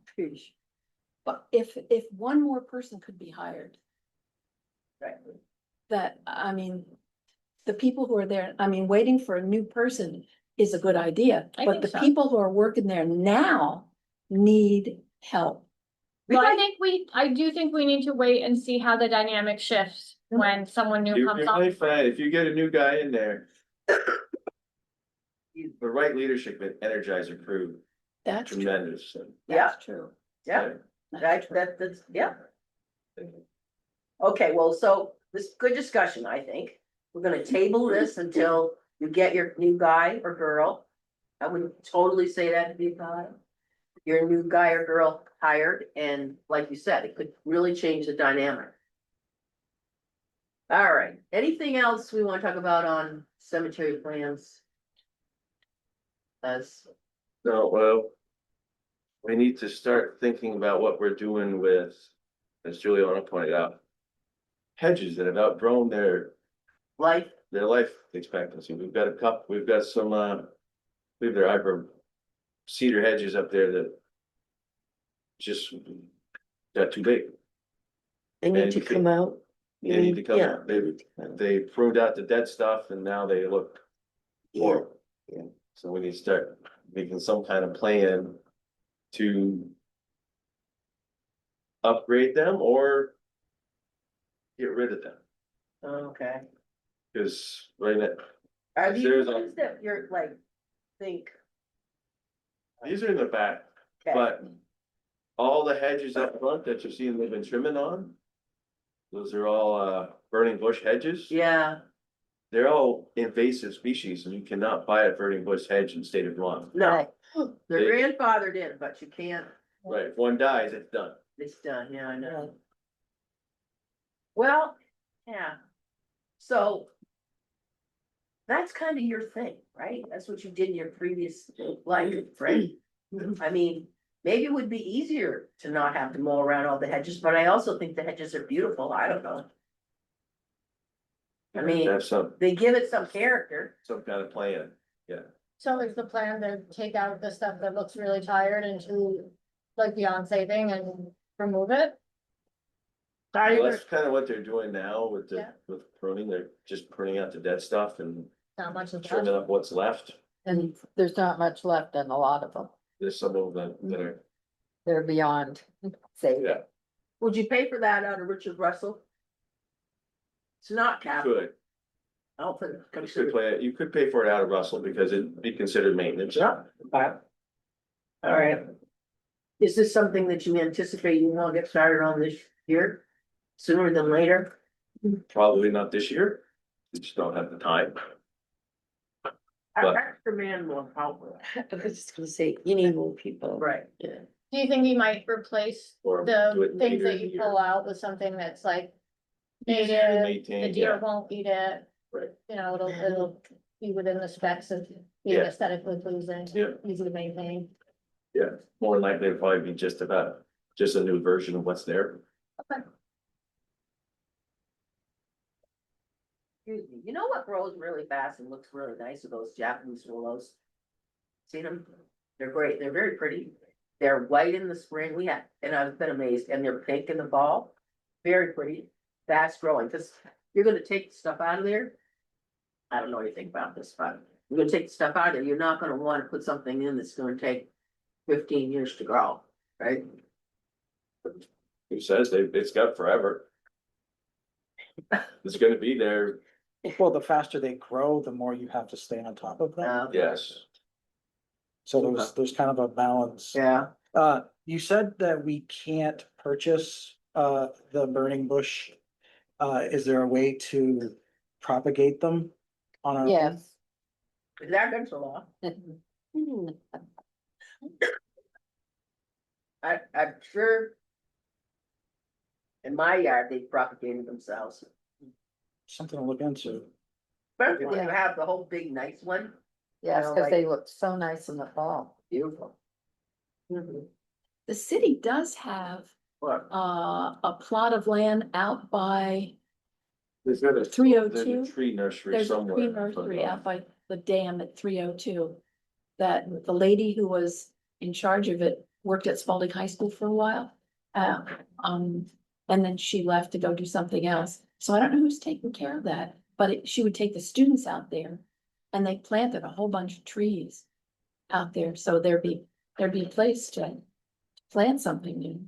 But if one more person could be hired, argument. that, I mean, the people who are there, I mean, waiting for a new person is a good idea. I But think the so. people who are working there now need help. Well, I do think we need to wait and see how the dynamic shifts when someone new You're comes really on. fine, if you get a new guy in there. The right leadership and energize a crew That's true. tremendous. Yeah, That's true. yeah, That's true. that's, yeah. Okay, well, so this, good discussion, I think. We're gonna table this until you get your new guy or girl. I would totally say that to be fine. Your new guy or girl hired, and like you said, it could really change the dynamic. All right, anything else we wanna talk about on cemetery plans? As, No, well. We need to start thinking about what we're doing with, as Juliana pointed out. Hedges that have outgrown life, their life expectancy. We've got we've got some, we've there hybrid cedar hedges up there that. Just got too big. They need to come out. They need to come Yeah. out. They pruned out the dead stuff and now they look horrible. Yeah. So we need to start making some kind of plan to upgrade them or get rid of them. okay. Cause right now, Are these There's a- ones that you're like, think, these are in the back, okay, but all the hedges up front that you see and they've been trimming on. Those are all burning bush hedges. yeah, They're all invasive species and you cannot buy a burning bush hedge in the state of Vermont. no, they're They- grandfathered in, but you can't, Right, if one dies, it's done. it's done, yeah, I know. Well, yeah, so. That's kind of your thing, right? That's what you did in your previous life, right? I mean, maybe it would be easier to not have to mow around all the hedges, but I also think the hedges are beautiful, I don't know. I mean, Have some they give it some character. kind of plan. So is the plan to take out the stuff that looks really tired and to like beyond saving and remove it? Well, that's kind of what they're doing now with Yeah. with pruning. They're just pruning out the dead stuff and Not much of trimming that. up what's left. And there's not much left in a lot of them. There's some of them that are, They're beyond saving. yeah, Would you pay for that out of Richard Russell? It's not capital. good. I don't think. You could pay for it out of Russell because it'd be considered maintenance. Yeah. All right. Is this something that you anticipate you want to get started on this year? Sooner than later? Probably not this year. We just don't have the time. But- Extra man will help with it. I was just gonna say, you need more people. Right. Yeah. Do you think you might replace Or do the it things later that in the you year. pull out with something that's like Easier to native, the maintain, deer yeah. won't eat it, Right. you know, it'll be within the specs of being Yeah. aesthetically pleasing, Yeah. easy to maintain. Yeah, more likely it'll probably be just a new version of what's there. Excuse me, you know what grows really fast and looks really nice are those Japanese willows? Seen them? They're great, they're very pretty. They're white in the spring, and I've been amazed, and they're pink in the fall. Very pretty, fast growing, cause you're gonna take the stuff out of there. I don't know anything about this, but you're gonna take the stuff out of there, you're not gonna wanna put something in that's gonna take 15 years to grow, right? Who says it's got forever? It's gonna be there, Well, the faster they grow, the more you have to stay on top of them. yes. So there's kind of a balance. Yeah, You said that we can't purchase, the burning bush. Is there a way to propagate them on our own? Yes. is that against the law? I'm sure. In my yard, they propagated themselves, Something to look into. especially when you have the whole big nice one, Yes, know, because like- they look so nice in the fall. beautiful. The city does have Look, a plot of land out by, There's got a. 302? There's a tree nursery there's a somewhere. tree nursery out by the dam at 302. That the lady who was in charge of it worked at Spalding High School for a while. And then she left to go do something else. So I don't know who's taking care of that, but she would take the students out there. And they planted a whole bunch of trees out there, so there'd be a place to plant something new.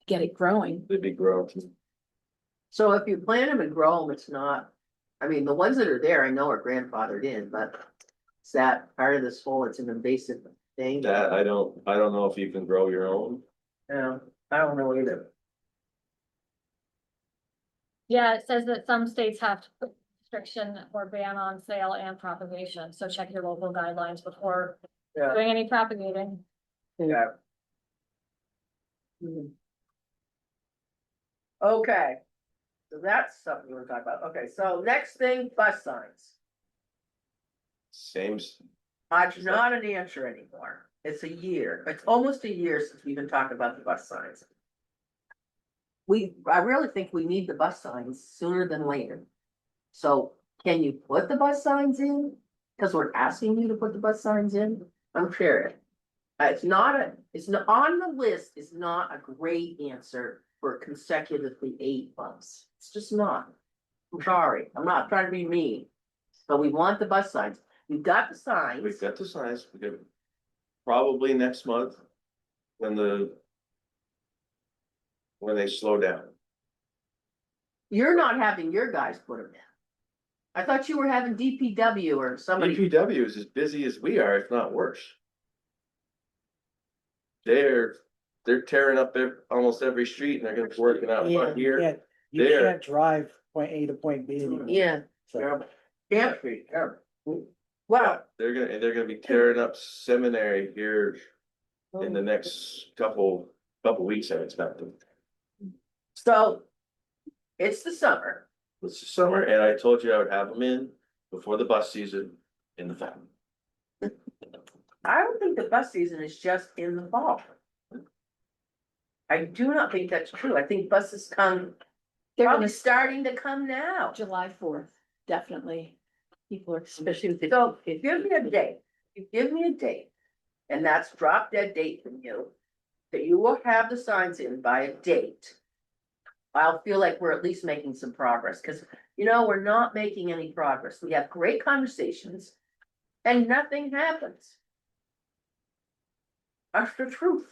Get it growing. They'd be growing. so if you plant them and grow them, it's not, I mean, the ones that are there, I know are grandfathered in, but. Is that part of this whole, it's an invasive thing? That, I don't know if you can grow your own. Yeah, I don't know either. Yeah, it says that some states have to put restriction or ban on sale and propagation, so check your local guidelines before Yeah. doing any propagating. Yeah. Okay. So that's something we're talking about. Okay, so next thing, bus signs. Same, It's not an answer anymore. It's a year. It's almost a year since we've been talking about the bus signs. I really think we need the bus signs sooner than later. So can you put the bus signs in? Cause we're asking you to put the bus signs in. I'm sure. It's not on the list is not a great answer for consecutively 8 months. It's just not. I'm sorry. I'm not trying to be mean. But we want the bus signs. We've got the signs. we've got the signs, we could probably next month. When they slow down. You're not having your guys put them in. I thought you were having DPW or somebody. DPW is as busy as we are, if not worse. They're tearing up almost every street and they're gonna be working out front here. You There. can't drive point A to point B anymore. Yeah, So, Terrible. Camp Street, terrible. Well, They're gonna be tearing up Seminary here in the next couple weeks, I expect them. so it's the summer. It's the summer, and I told you I would have them in before the bus season in the fall. I don't think the bus season is just in the fall. I do not think that's true. I think buses come, They're probably gonna starting to come now. July 4th, definitely. People are, especially with the. So give me a date. You give me a date. And that's drop dead date from you. That you will have the signs in by a date. I'll feel like we're at least making some progress, because we're not making any progress. We have great conversations. And nothing happens. That's the truth.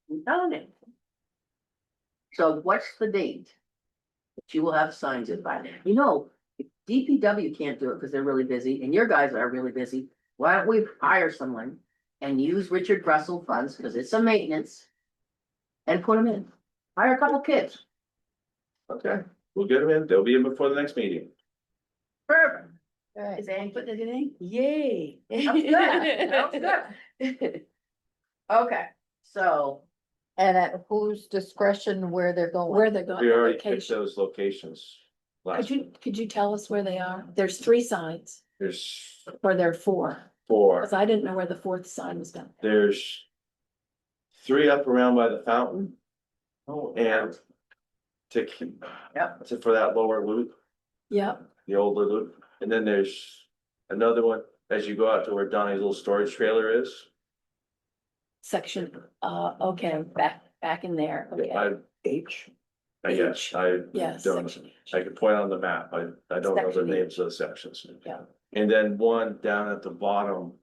I'm telling you. So what's the date? That you will have signs in by then? If DPW can't do it because they're really busy and your guys are really busy, why don't we hire someone and use Richard Russell funds, because it's a maintenance. And put them in. Hire a couple kids. Okay, we'll get them in, they'll be in before the next meeting. Perfect. Right. Is Angie? Putting it in, yay. Sounds good, sounds good. Okay, so, And at whose discretion where they're going? Where they're going. We already picked location. those locations. Last, Could you tell us where they are? There's 3 signs, there's or there are 4, four, because I didn't know where the 4th sign was done. there's 3 up around by the fountain oh, and to keep. Yep. For that lower loop, Yep, the older loop, and then there's another one as you go out to where Donnie's little storage trailer is. section, okay, back in there, okay. I guess, I Yeah, don't, section I could point on the map, I don't know the Section H. names of the sections. Yeah. And then one down at the bottom.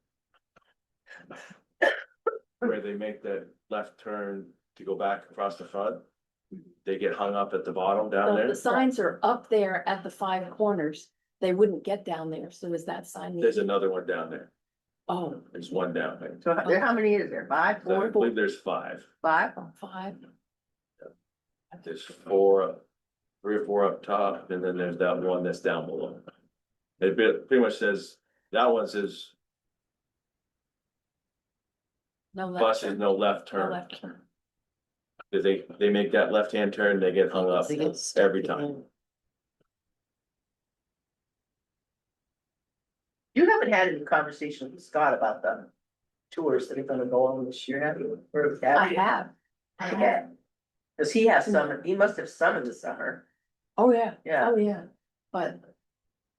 Where they make that left turn to go back across the front. They get hung up at the bottom down So there. the signs are up there at the 5 corners, they wouldn't get down there, so is that sign There's needed? another one down there, Oh, there's one down there. so how many is there? 5, So I 4, believe there's 5, 5? 5, there's 4, 3 or 4 up top, and then there's that one that's down below. It pretty much says, that one says no left buses, turn, no left no turn. left turn. Cause they make that left-hand turn, they get hung up They get stuck every in time. You haven't had any conversation with Scott about the tours that are gonna go on this year, have you? Or I you? have. Okay. Cause he has some, he must have some in the summer. Oh, yeah. Yeah. Oh, yeah, but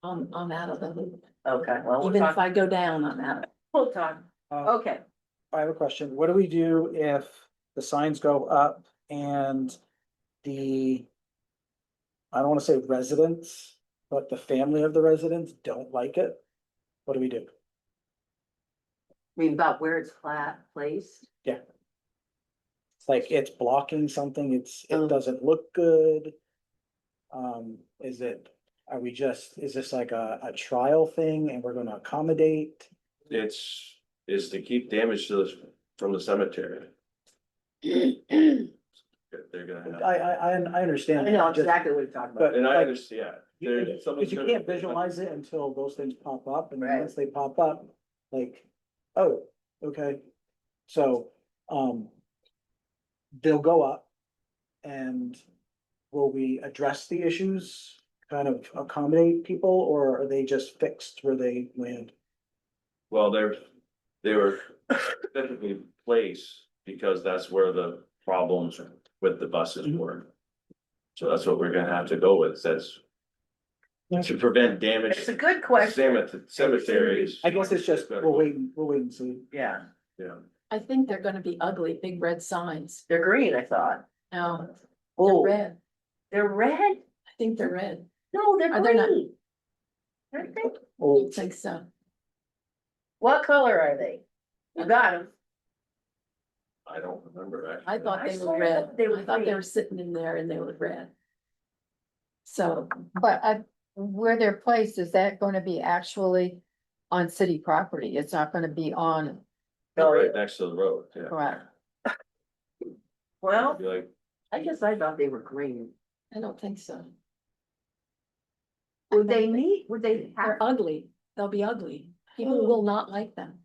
I'm out of the loop. Okay, well, we'll Even if talk, I go down, I'm out. we'll talk. Okay, I have a question. What do we do if the signs go up and the, I don't wanna say residents, but the family of the residents don't like it? What do we do? I mean, about where it's placed. It's like it's blocking something, Oh. it doesn't look good. Is this like a trial thing and we're gonna accommodate? Is to keep damage to this from the cemetery. They're gonna have, I understand. I know just- exactly what you're talking about. But and I like, understand. Cause you can't visualize it until those things pop up, and then Right. once they pop up, like, oh, okay. So, they'll go up. And will we address the issues, kind of accommodate people, or are they just fixed where they land? Well, they were specifically placed because that's where the problems with the buses were. So that's what we're gonna have to go with, that's to prevent damage. It's a good question. Cemeteries. I guess it's just, we'll wait and see. Yeah, Yeah, I think they're gonna be ugly, big red signs. they're green, I thought. No, they're Oh, red. they're red? I think they're red. No, they're Are they not? green. Aren't they? I Oh, don't think so. What color are they? You got them. I don't remember actually. I thought I they swear were red. they were I thought they green. were sitting in there and they were red. So, But where they're placed, is that gonna be actually on city property? It's not gonna be on, Oh, Right next to the road, yeah. correct? Well, Be like, I guess I thought they were green. I don't think so. Would they meet, would they have, They're ugly. They'll be ugly. People will not like them.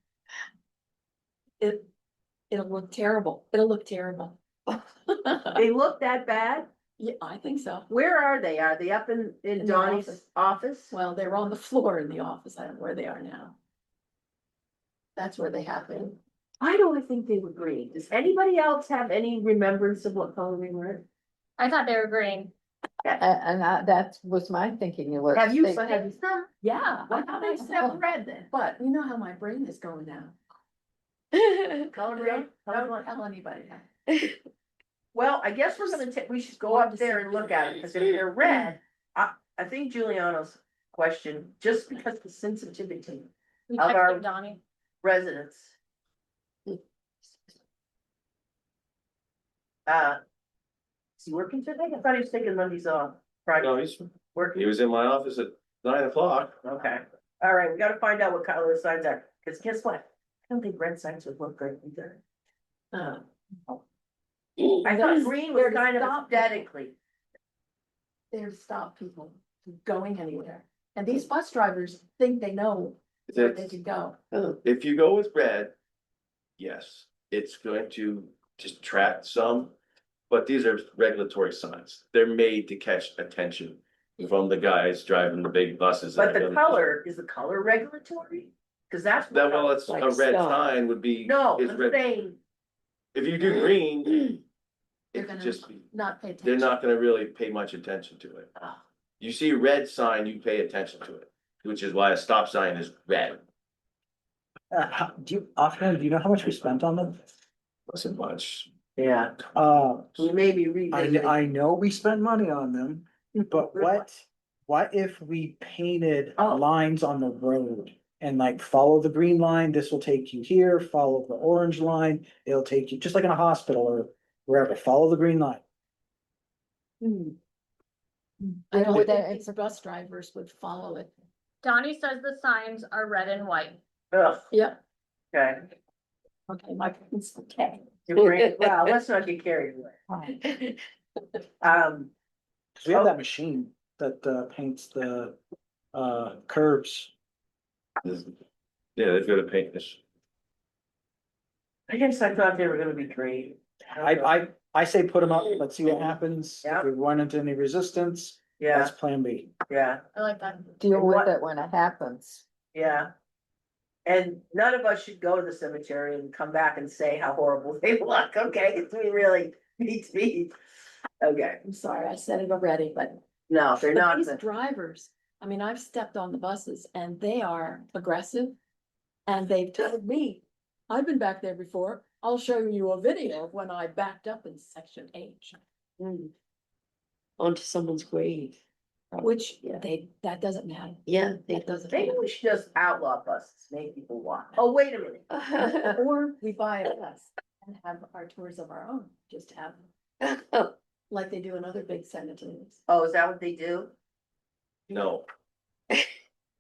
It'll look terrible. It'll look terrible. they look that bad? Yeah, I think so. Where are they? Are they up in In the Donnie's office? Well, they were on the floor in the office. I don't know where they are now. That's where they have been. Why do I think they were green? Does anybody else have any remembrance of what color they were? I thought they were green. That was my thinking. It was- Have you they- seen them? Yeah. Why don't they sell red then? But you know how my brain is going now. Color red? Don't Color black? tell anybody. Well, I guess we're gonna we should go up there and look at it, because if they're red, I think Giuliano's question, just because the sensitivity We Of our- texted Donnie. residents. Is he working today? I thought he was taking Mondays off. Friday, no, he working, was in my office at 9 o'clock. okay. All right, we gotta find out what color the signs are, because guess what? I don't think red signs would look good either. I thought green was They're to kind of stop aesthetically. They're to stop people from going anywhere. And these bus drivers think they know where they It's- can go. Oh, If you go with red, yes, it's going to distract some. But these are regulatory signs. They're made to catch attention from the guys driving the big buses. But the color, is the color regulatory? Cause that's. That, well, it's Like a red stop. sign would be. No, is I'm red. saying, If you do green, They're it gonna just, not pay attention. they're not gonna really pay much attention to it. oh, You see a red sign, you pay attention to it, which is why a stop sign is red. Do you, offhand, do you know how much we spent on them? Wasn't much. yeah, Uh, we may be revisiting. I know we spent money on them, but what if we painted Oh. lines on the road? And like follow the green line, this will take you here, follow the orange line, it'll take you, just like in a hospital or wherever, follow the green line. I don't Would think that- these bus drivers would follow it. Donnie says the signs are red and white. Ugh, Yeah, okay. okay, my, it's okay. You're right. Well, let's not get carried away. Um, 'Cause we have Oh. that machine that paints the curves. Yeah, they've got to paint this. I guess I thought they were gonna be green. I say put them up, let's see what happens. Yeah. If we run into any resistance, Yeah, that's plan B. yeah, I like that. Deal What- with it when it happens. yeah. And none of us should go to the cemetery and come back and say how horrible they look, okay? Cause we really need to be. Okay, I'm sorry, I said it already, but. no, they're But not. these drivers, I mean, I've stepped on the buses and they are aggressive. And they've told me, I've been back there before, I'll show you a video of when I backed up in section H. onto someone's grave. Which Yeah. that doesn't matter, Yeah. that doesn't Maybe matter. we should just outlaw buses, make people walk. Oh, wait a minute. Or we buy a bus and have our tours of our own, just have, like they do in other big cemeteries. Oh, is that what they do? No,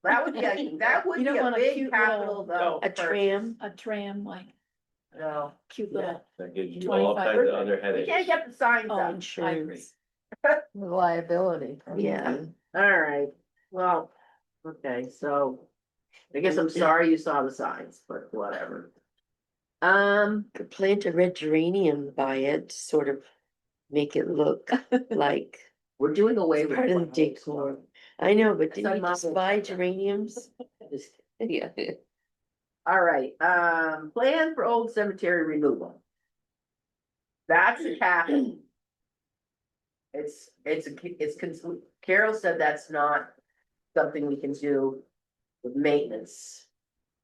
That would be, that would You be don't a want a big cute capital little- though. A tram. A tram, like No, cute Yeah. little, that gives you all 25. kinds of other we can't headaches. get the signs oh, up. I agree. Insurance. Liability. Yeah. Alright, well, okay, so. I guess I'm sorry you saw the signs, but whatever. Could plant a red geranium by it, to sort of make it look like We're doing away it's with. part of the flowers, decor. I know, but I didn't said you just Mom will buy check them. geraniums? Just- Yeah. Alright, plan for old cemetery removal. That's a capital. Carol said that's not something we can do with maintenance.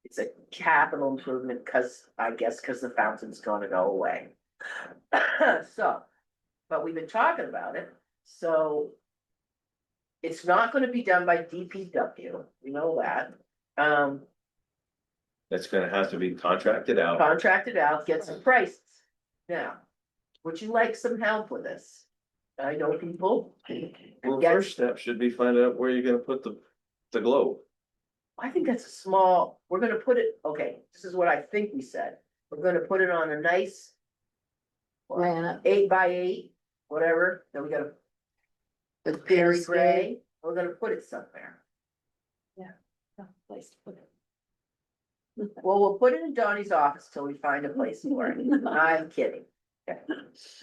It's a capital improvement, cause I guess, cause the fountain's gonna go away. So, but we've been talking about it, so. It's not gonna be done by DPW, you know that. That's gonna have to be contracted out. Contract it out, get some prices. Now, would you like some help with this? I know people. Well, the Yes. first step should be finding out where you're gonna put the globe. I think that's a small, we're gonna put it, okay, this is what I think we said. We're gonna put it on a nice Granite. 8x8, whatever, then we gotta, But very gray, we're gonna put it somewhere. Place to put it. Well, we'll put it in Donnie's office till we find a place for it. I'm kidding. Okay.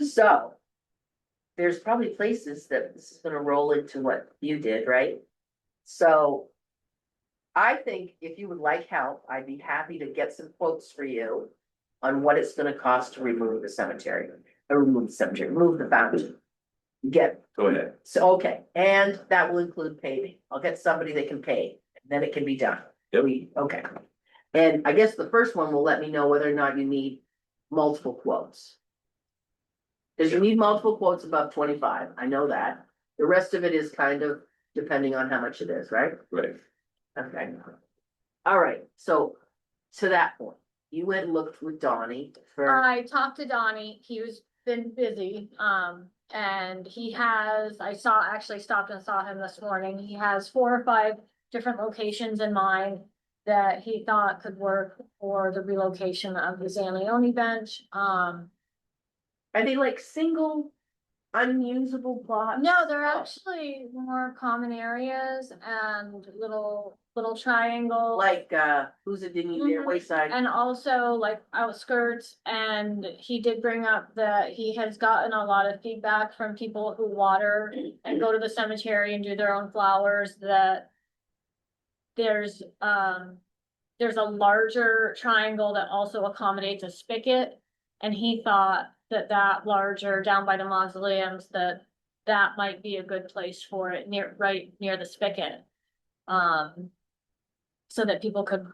So. There's probably places that this is gonna roll into what you did, right? So. I think if you would like help, I'd be happy to get some quotes for you. On what it's gonna cost to remove the cemetery, remove the fountain. Get, Go ahead. so, okay, and that will include paving. I'll get somebody that can pave, then it can be done. Yep. Okay. And I guess the first one will let me know whether or not you need multiple quotes. Cause you need multiple quotes above 25, I know that. The rest of it is kind of depending on how much it is, right? Right. Okay. All right, so to that point, you went and looked with Donnie for, I talked to Donnie, he was been busy, and he has, actually stopped and saw him this morning, he has 4 or 5 different locations in mind. That he thought could work for the relocation of the Zanioni bench, are they like single unusable plots? No, they're actually more common areas and little triangles. Like, who's it, didn't you, Mhm. Wayside? And also like outskirts, and he did bring up that he has gotten a lot of feedback from people who water and go to the cemetery and do their own flowers, that there's a larger triangle that also accommodates a spigot. And he thought that that larger down by the mausoleums, that might be a good place for it, right near the spigot. So that people could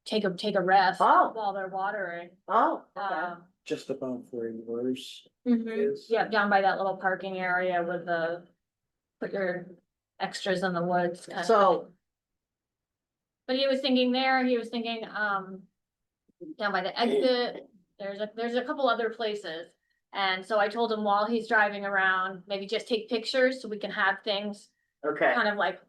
take a rest Oh. while they're watering. Oh, okay. Just above where yours Mhm. is. Yeah, down by that little parking area with put your extras in the woods kind of thing. So, But he was thinking there, he was thinking, down by the exit, there's a couple other places. And so I told him while he's driving around, maybe just take pictures so we can have things okay, kind of like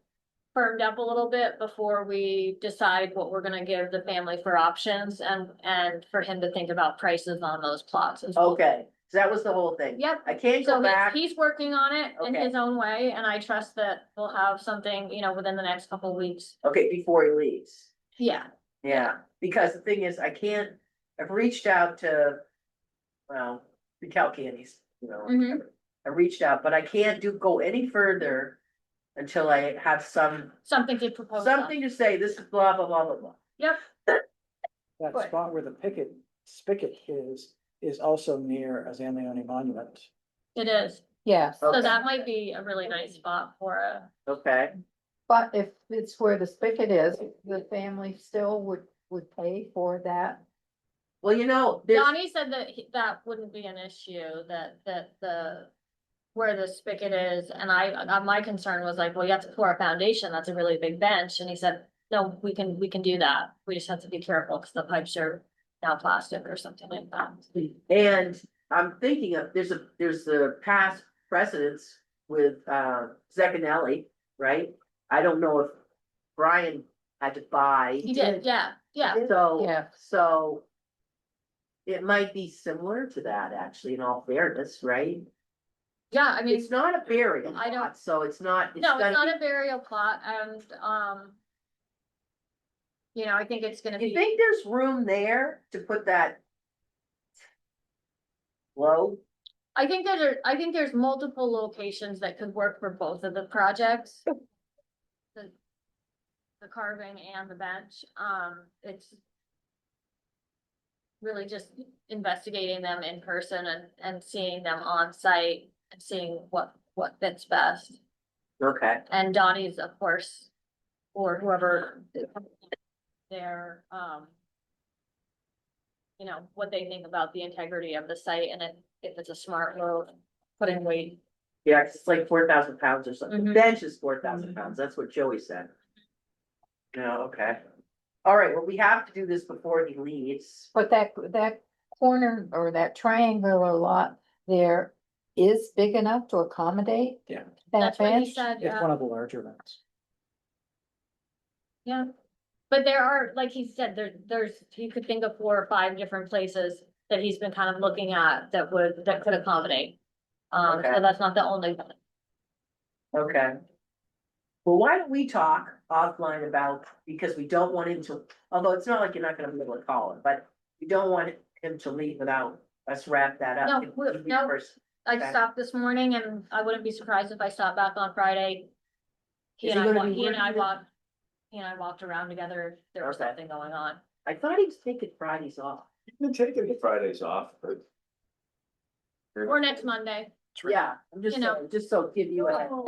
firmed up a little bit before we decide what we're gonna give the family for options, and for him to think about prices on those plots as well. okay, so that was the whole thing. Yep. I can't So go back, he's working on it in Okay. his own way, and I trust that we'll have something, within the next couple weeks. okay, before he leaves. Yeah. Yeah, because the thing is, I've reached out to, well, the cow candies, Mhm. I reached out, but I can't go any further until I have Something to propose. on. something to say, this is blah, blah, blah, blah, blah. Yep. That Right. spot where the spigot is also near a Zanleone monument. It is. Yes, So Okay. that might be a really nice spot for Okay, but if it's where the spigot is, the family still would pay for that. well, there's, Donnie said that that wouldn't be an issue, that where the spigot is, and my concern was like, well, you have to pour a foundation, that's a really big bench, and he said, no, we can do that, we just have to be careful, because the pipes are now plastic or something like that. and I'm thinking of, there's the past precedents with, Zecchinelli, right? I don't know if Brian had to buy. He did, yeah, yeah. So, Yeah. so. It might be similar to that, actually, in all fairness, right? Yeah, I mean, It's not a burial I don't- lot, so it's not. no, it's gonna not be- a burial plot, and, I think it's gonna You be, think there's room there to put that? Low? I think there's multiple locations that could work for both of the projects. The carving and the bench, it's really just investigating them in person and seeing them on site and seeing what fits best. Okay, And Donnie's, of course, or whoever their, what they think about the integrity of the site, and if it's a smart move, putting weight. yeah, 'cause it's like 4,000 pounds or something. The Mhm. bench is 4,000 pounds, that's what Joey said. Yeah, okay. All right, well, we have to do this before he leaves. But that corner or that triangular lot there is big enough to accommodate Yeah. that That's what he bench? said, It's yeah. one of the larger ones. Yeah, but there are, like he said, there's, you could think of 4 or 5 different places that he's been kind of looking at that could accommodate. Okay. So that's not the only one. Okay. Well, why don't we talk offline about, because we don't want him to, although it's not like you're not gonna be able to call him, but we don't want him to leave without us wrap that up. No, no. First. I Okay. stopped this morning, and I wouldn't be surprised if I stopped back on Friday. Is he gonna be He and I working? walked around together, if there was Okay. something going on. I thought he was taking Fridays off. You've been taking the Fridays off, but. Or next Monday. Yeah, I'm just You know. saying, just so give you a, Oh.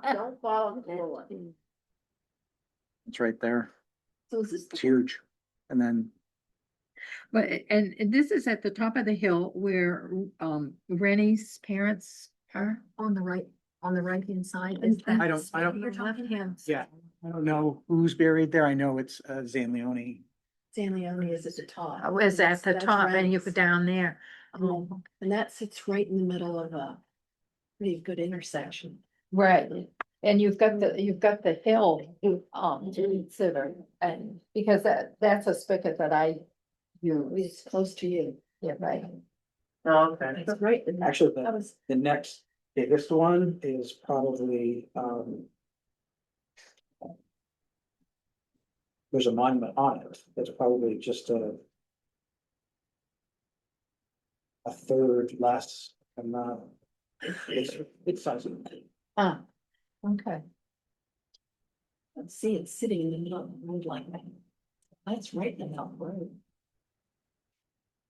don't fall on the floor. It's right there. So this is- It's huge. And then But, and this is at the top of the hill where, Rennie's parents are? On the right hand side. I don't- Your left hand. Yeah. I don't know who's buried there. I know it's Zanleone. Zanleone is at the top. Oh, is at the That's top and you go Rennie's. down there. And that sits right in the middle of a pretty good intersection. Right, and you've got the hill, to consider, and because that's a spigot that I use. It's close to you. Yeah, right. Oh, okay. That's great. Actually, That was, the next biggest one is probably, there's a monument on it. It's probably just a third less amount. It's sizable. ah, okay. Let's see, it's sitting in the middle of the road like that. That's right in the middle of the road.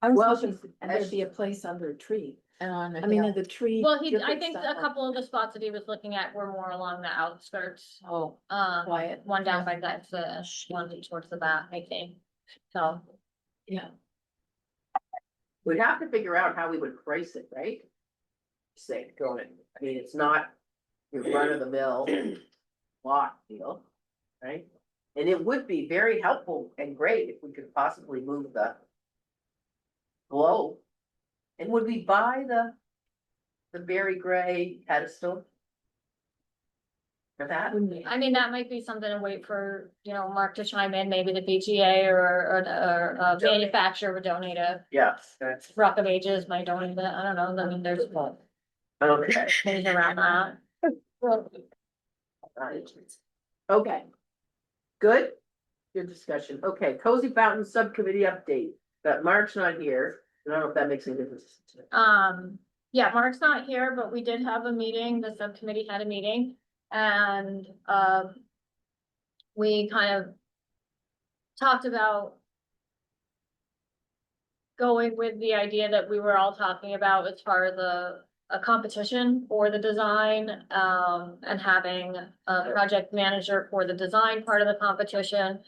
I was Well, hoping there'd be a place under a tree. And on I mean, the tree. Well, I different think stuff a couple of the spots that he was looking at were more along the outskirts. Oh, Um, quiet. one down by that, one towards the back, I think. So, Yeah. We'd have to figure out how we would price it, right? Say, going it, I mean, it's not your run of the mill lot deal, right? And it would be very helpful and great if we could possibly move the globe. And would we buy the berry gray pedestal? For that? I mean, that might be something to wait for, Mark to chime in, maybe the BGA or a manufacturer would donate a Yeah, that's, Rock of Ages might donate that, I don't know, I mean, there's okay. things around that. Okay. Good? Good discussion. Okay, Cozy Fountain Subcommittee update. That Mark's not here. I don't know if that makes any difference. Yeah, Mark's not here, but we did have a meeting, the subcommittee had a meeting, and, we kind of talked about going with the idea that we were all talking about as far as a competition for the design, and having a project manager for the design part of the competition.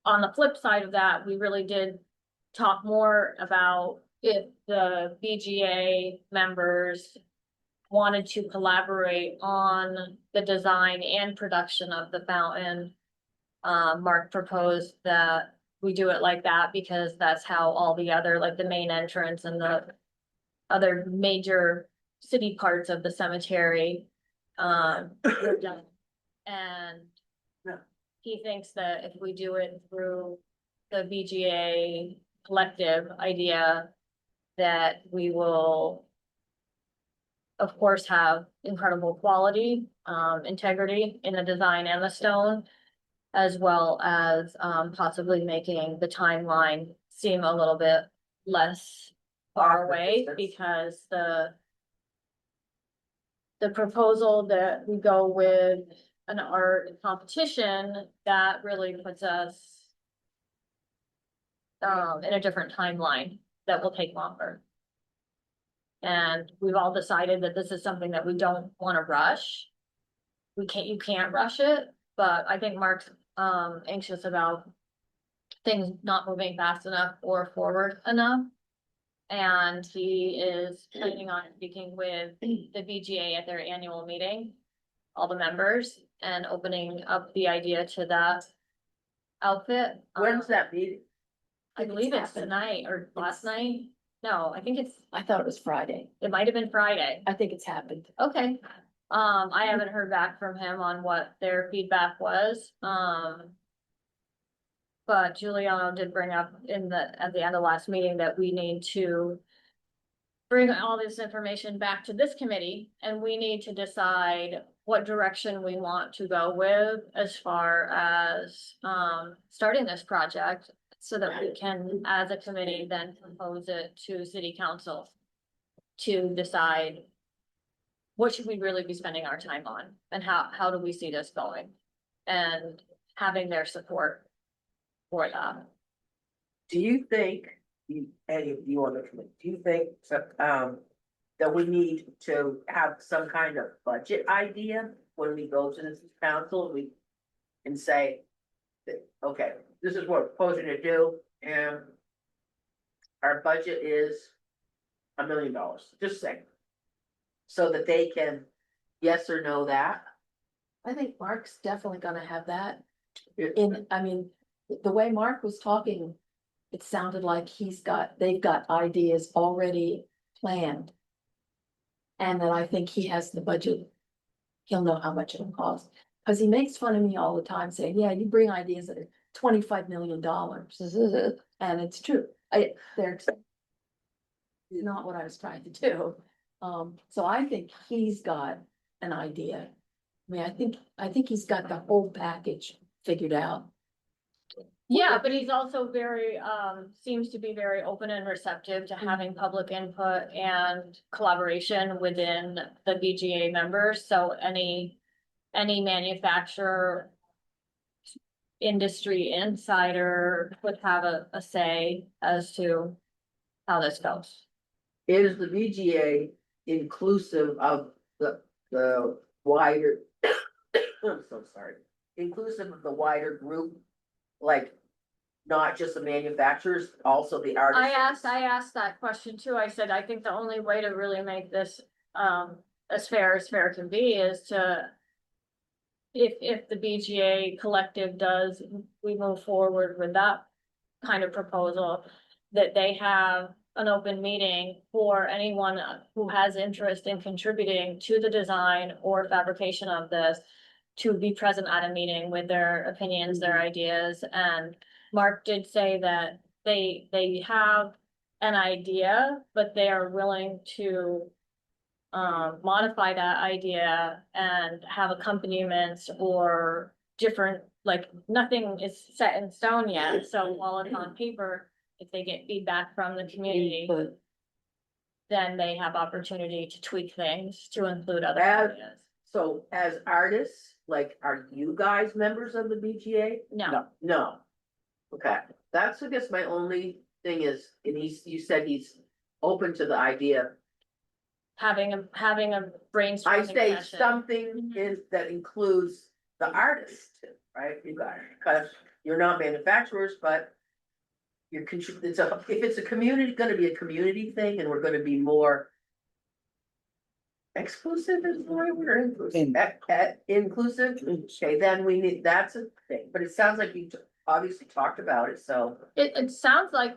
On the flip side of that, we really did talk more about if the BGA members wanted to collaborate on the design and production of the fountain. Mark proposed that we do it like that because that's how all the other, like the main entrance and the other major city parts of the cemetery, were done. And he thinks that if we do it through the BGA collective idea, that we will, of course, have incredible quality, integrity in the design and the stone, as well as, possibly making the timeline seem a little bit less far away, because the proposal that we go with an art competition, that really puts us in a different timeline that will take longer. And we've all decided that this is something that we don't want to rush. You can't rush it, but I think Mark's anxious about things not moving fast enough or forward enough. And he is planning on speaking with the BGA at their annual meeting, all the members, and opening up the idea to that outfit. When's that meeting? I believe it's tonight or last night. No, I think I thought it was Friday. it might have been Friday. I think it's happened. Okay. I haven't heard back from him on what their feedback was. But Giuliano did bring up at the end of last meeting that we need to bring all this information back to this committee, and we need to decide what direction we want to go with as far as, starting this project, so that we can, as a committee, then propose it to city council to decide what should we really be spending our time on, and how do we see this going? And having their support for that. Do you think, any of you on the committee, do you think, that we need to have some kind of budget idea when we go to this council, and say that, okay, this is what we're proposing to do, and our budget is $1 million, just say. So that they can yes or no that. I think Mark's definitely gonna have that I mean, the way Mark was talking, it sounded like they've got ideas already planned. And then I think he has the budget. He'll know how much it'll cost, cause he makes fun of me all the time saying, yeah, you bring ideas that are $25 million. And it's true. not what I was trying to do. So I think he's got an idea. I mean, I think he's got the whole package figured out. Yeah, but he's also very, seems to be very open and receptive to having public input and collaboration within the BGA members, so any manufacturer. Industry insider would have a say as to how this goes. Is the VGA inclusive of the wider? I'm so sorry, inclusive of the wider group, like not just the manufacturers, also the artists. I asked that question too. I said, I think the only way to really make this, as fair can be is to. If the BGA collective does, we move forward with that kind of proposal, that they have an open meeting for anyone who has interest in contributing to the design or fabrication of this, to be present at a meeting with their opinions, their ideas, and Mark did say that they have an idea, but they are willing to modify that idea and have accompaniments or different, like, nothing is set in stone yet, so while it's on paper, if they get feedback from the community, Input. then they have opportunity to tweak things to include other As- areas. So as artists, like, are you guys members of the BGA? No, No. Okay, that's, I guess, my only thing is, and you said he's open to the idea. having a I brainstorming say session. something is that includes the artist, too, right? You guys, because you're not manufacturers, but you're if it's a community, gonna be a community thing, and we're gonna be more exclusive is the right word, or inclusive? Inclusive, okay, then we need, that's a thing, but it sounds like you obviously talked about it, so. It sounds like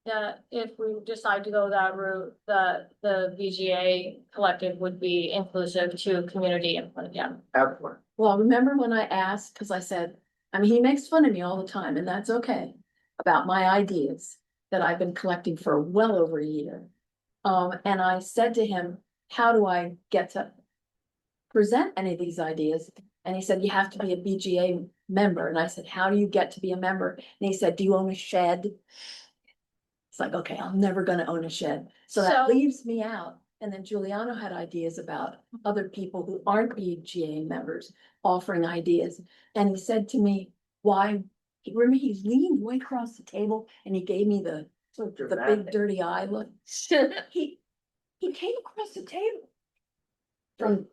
that if we decide to go that route, the VGA collective would be inclusive to community input, yeah. Everyone. Well, remember when I asked, because I said, I mean, he makes fun of me all the time, and that's okay, about my ideas that I've been collecting for well over a year. And I said to him, how do I get to present any of these ideas? And he said, you have to be a BGA member. And I said, how do you get to be a member? And he said, do you own a shed? It's like, okay, I'm never gonna own a shed. So that So- leaves me out. And then Giuliano had ideas about other people who aren't BGA members offering ideas. And he said to me, why, remember he leaned way across the table and he gave me the So big dramatic. dirty eye look. He came across the table. From.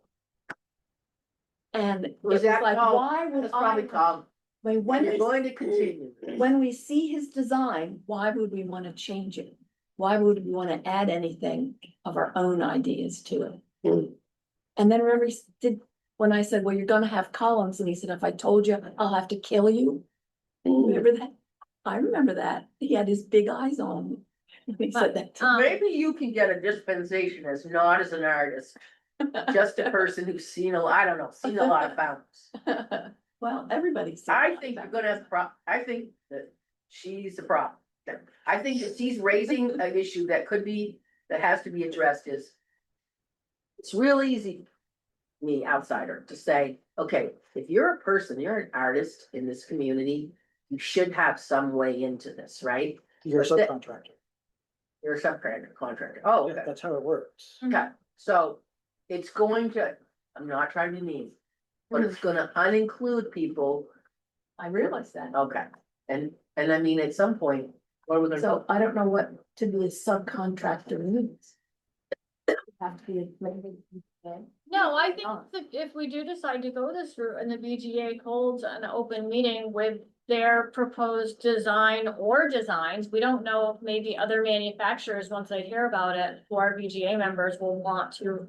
And it Was was that like, called- why would That's I, probably called, when you're going to continue. when we see his design, why would we wanna change it? Why would we wanna add anything of our own ideas to it? Mm. And then remember he did, when I said, well, you're gonna have columns, and he said, if I told you, I'll have to kill you. Remember that? I remember that. He had his big eyes on me. He said that. to Maybe you can get a dispensation as not as an artist, just a person who's seen I don't know, seen a lot of fountains. me. Well, everybody's. I think you're gonna have I think that she's the problem. I think that she's raising an issue that has to be addressed is. It's real easy, me, outsider, to say, okay, if you're a person, you're an artist in this community, you should have some way into this, right? You're a But that- subcontractor. You're a subcontractor. Oh, Yeah, okay. that's how it works. Okay, so it's going to, I'm not trying to be mean, but it's gonna uninclude people, I realize that. okay, and I mean, at some point, what are we gonna So do? I don't know what to be a subcontractor means. Have to be a. No, I think that if we do decide to go this route and the VGA holds an open meeting with their proposed design or designs, we don't know if maybe other manufacturers, once they hear about it, who are VGA members will want to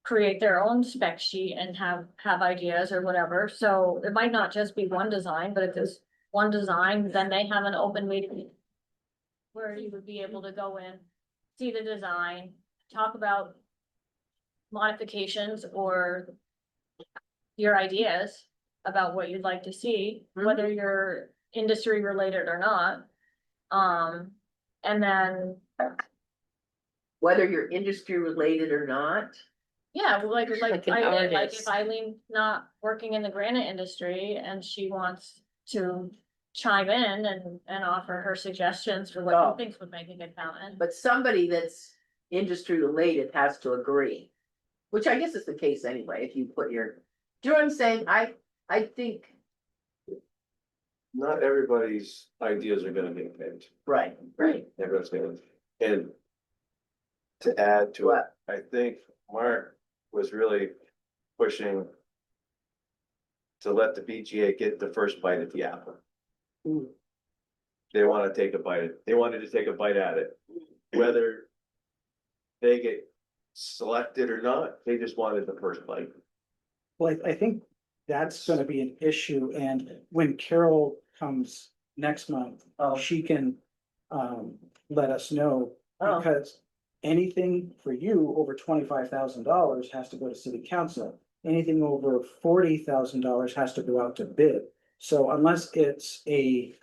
create their own spec sheet and have ideas or whatever. So it might not just be one design, but if it's one design, then they have an open meeting where you would be able to go in, see the design, talk about modifications or your ideas about what you'd like to see, whether you're industry related or not. And then whether you're industry related or not. Yeah, well, like Like an Eileen, like artist. if Eileen's not working in the granite industry and she wants to chime in and offer her suggestions for what Oh. she thinks would make a good fountain. But somebody that's industry related has to agree, which I guess is the case anyway, if you put your, do you know what I'm saying? I think, Not everybody's ideas are gonna get picked. right, right. Everyone's gonna, and to add to it, What? I think Mark was really pushing to let the BGA get the first bite at the apple. Mm. They wanna take a bite, they wanted to take a bite at it, whether they get selected or not, they just wanted the first bite. Well, I think that's gonna be an issue, and when Carol comes next month, Oh. she can let us know. Oh. Because anything for you over $25,000 has to go to city council. Anything over $40,000 has to go out to bid. So unless it's a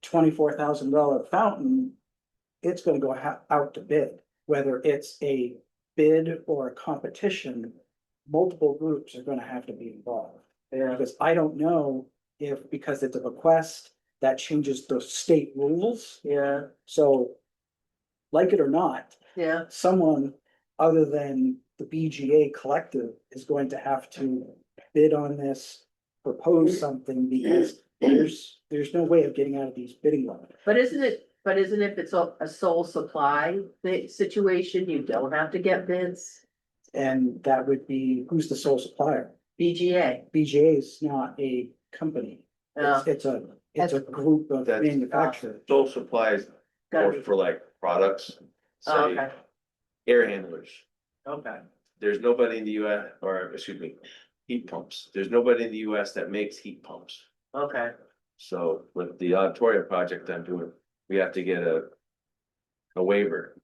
$24,000 fountain, it's gonna go out to bid, whether it's a bid or a competition, multiple groups are gonna have to be involved. Yeah, Because I don't know if, because it's a bequest, that changes the state rules, yeah, so. Like it or not, yeah. someone other than the BGA collective is going to have to bid on this. Propose something, because there's no way of getting out of these bidding limits. But isn't it, if it's a sole supply situation, you don't have to get bids? And that would be, who's the sole supplier? BGA, BGA is not a company. uh, It's a group of That's- manufacturers. Sole supplies gotta or be, for like products, oh, say okay, air handlers. okay. There's nobody in the US, or excuse me, heat pumps. There's nobody in the US that makes heat pumps. Okay, So with the auditorium project I'm doing, we have to get a waiver.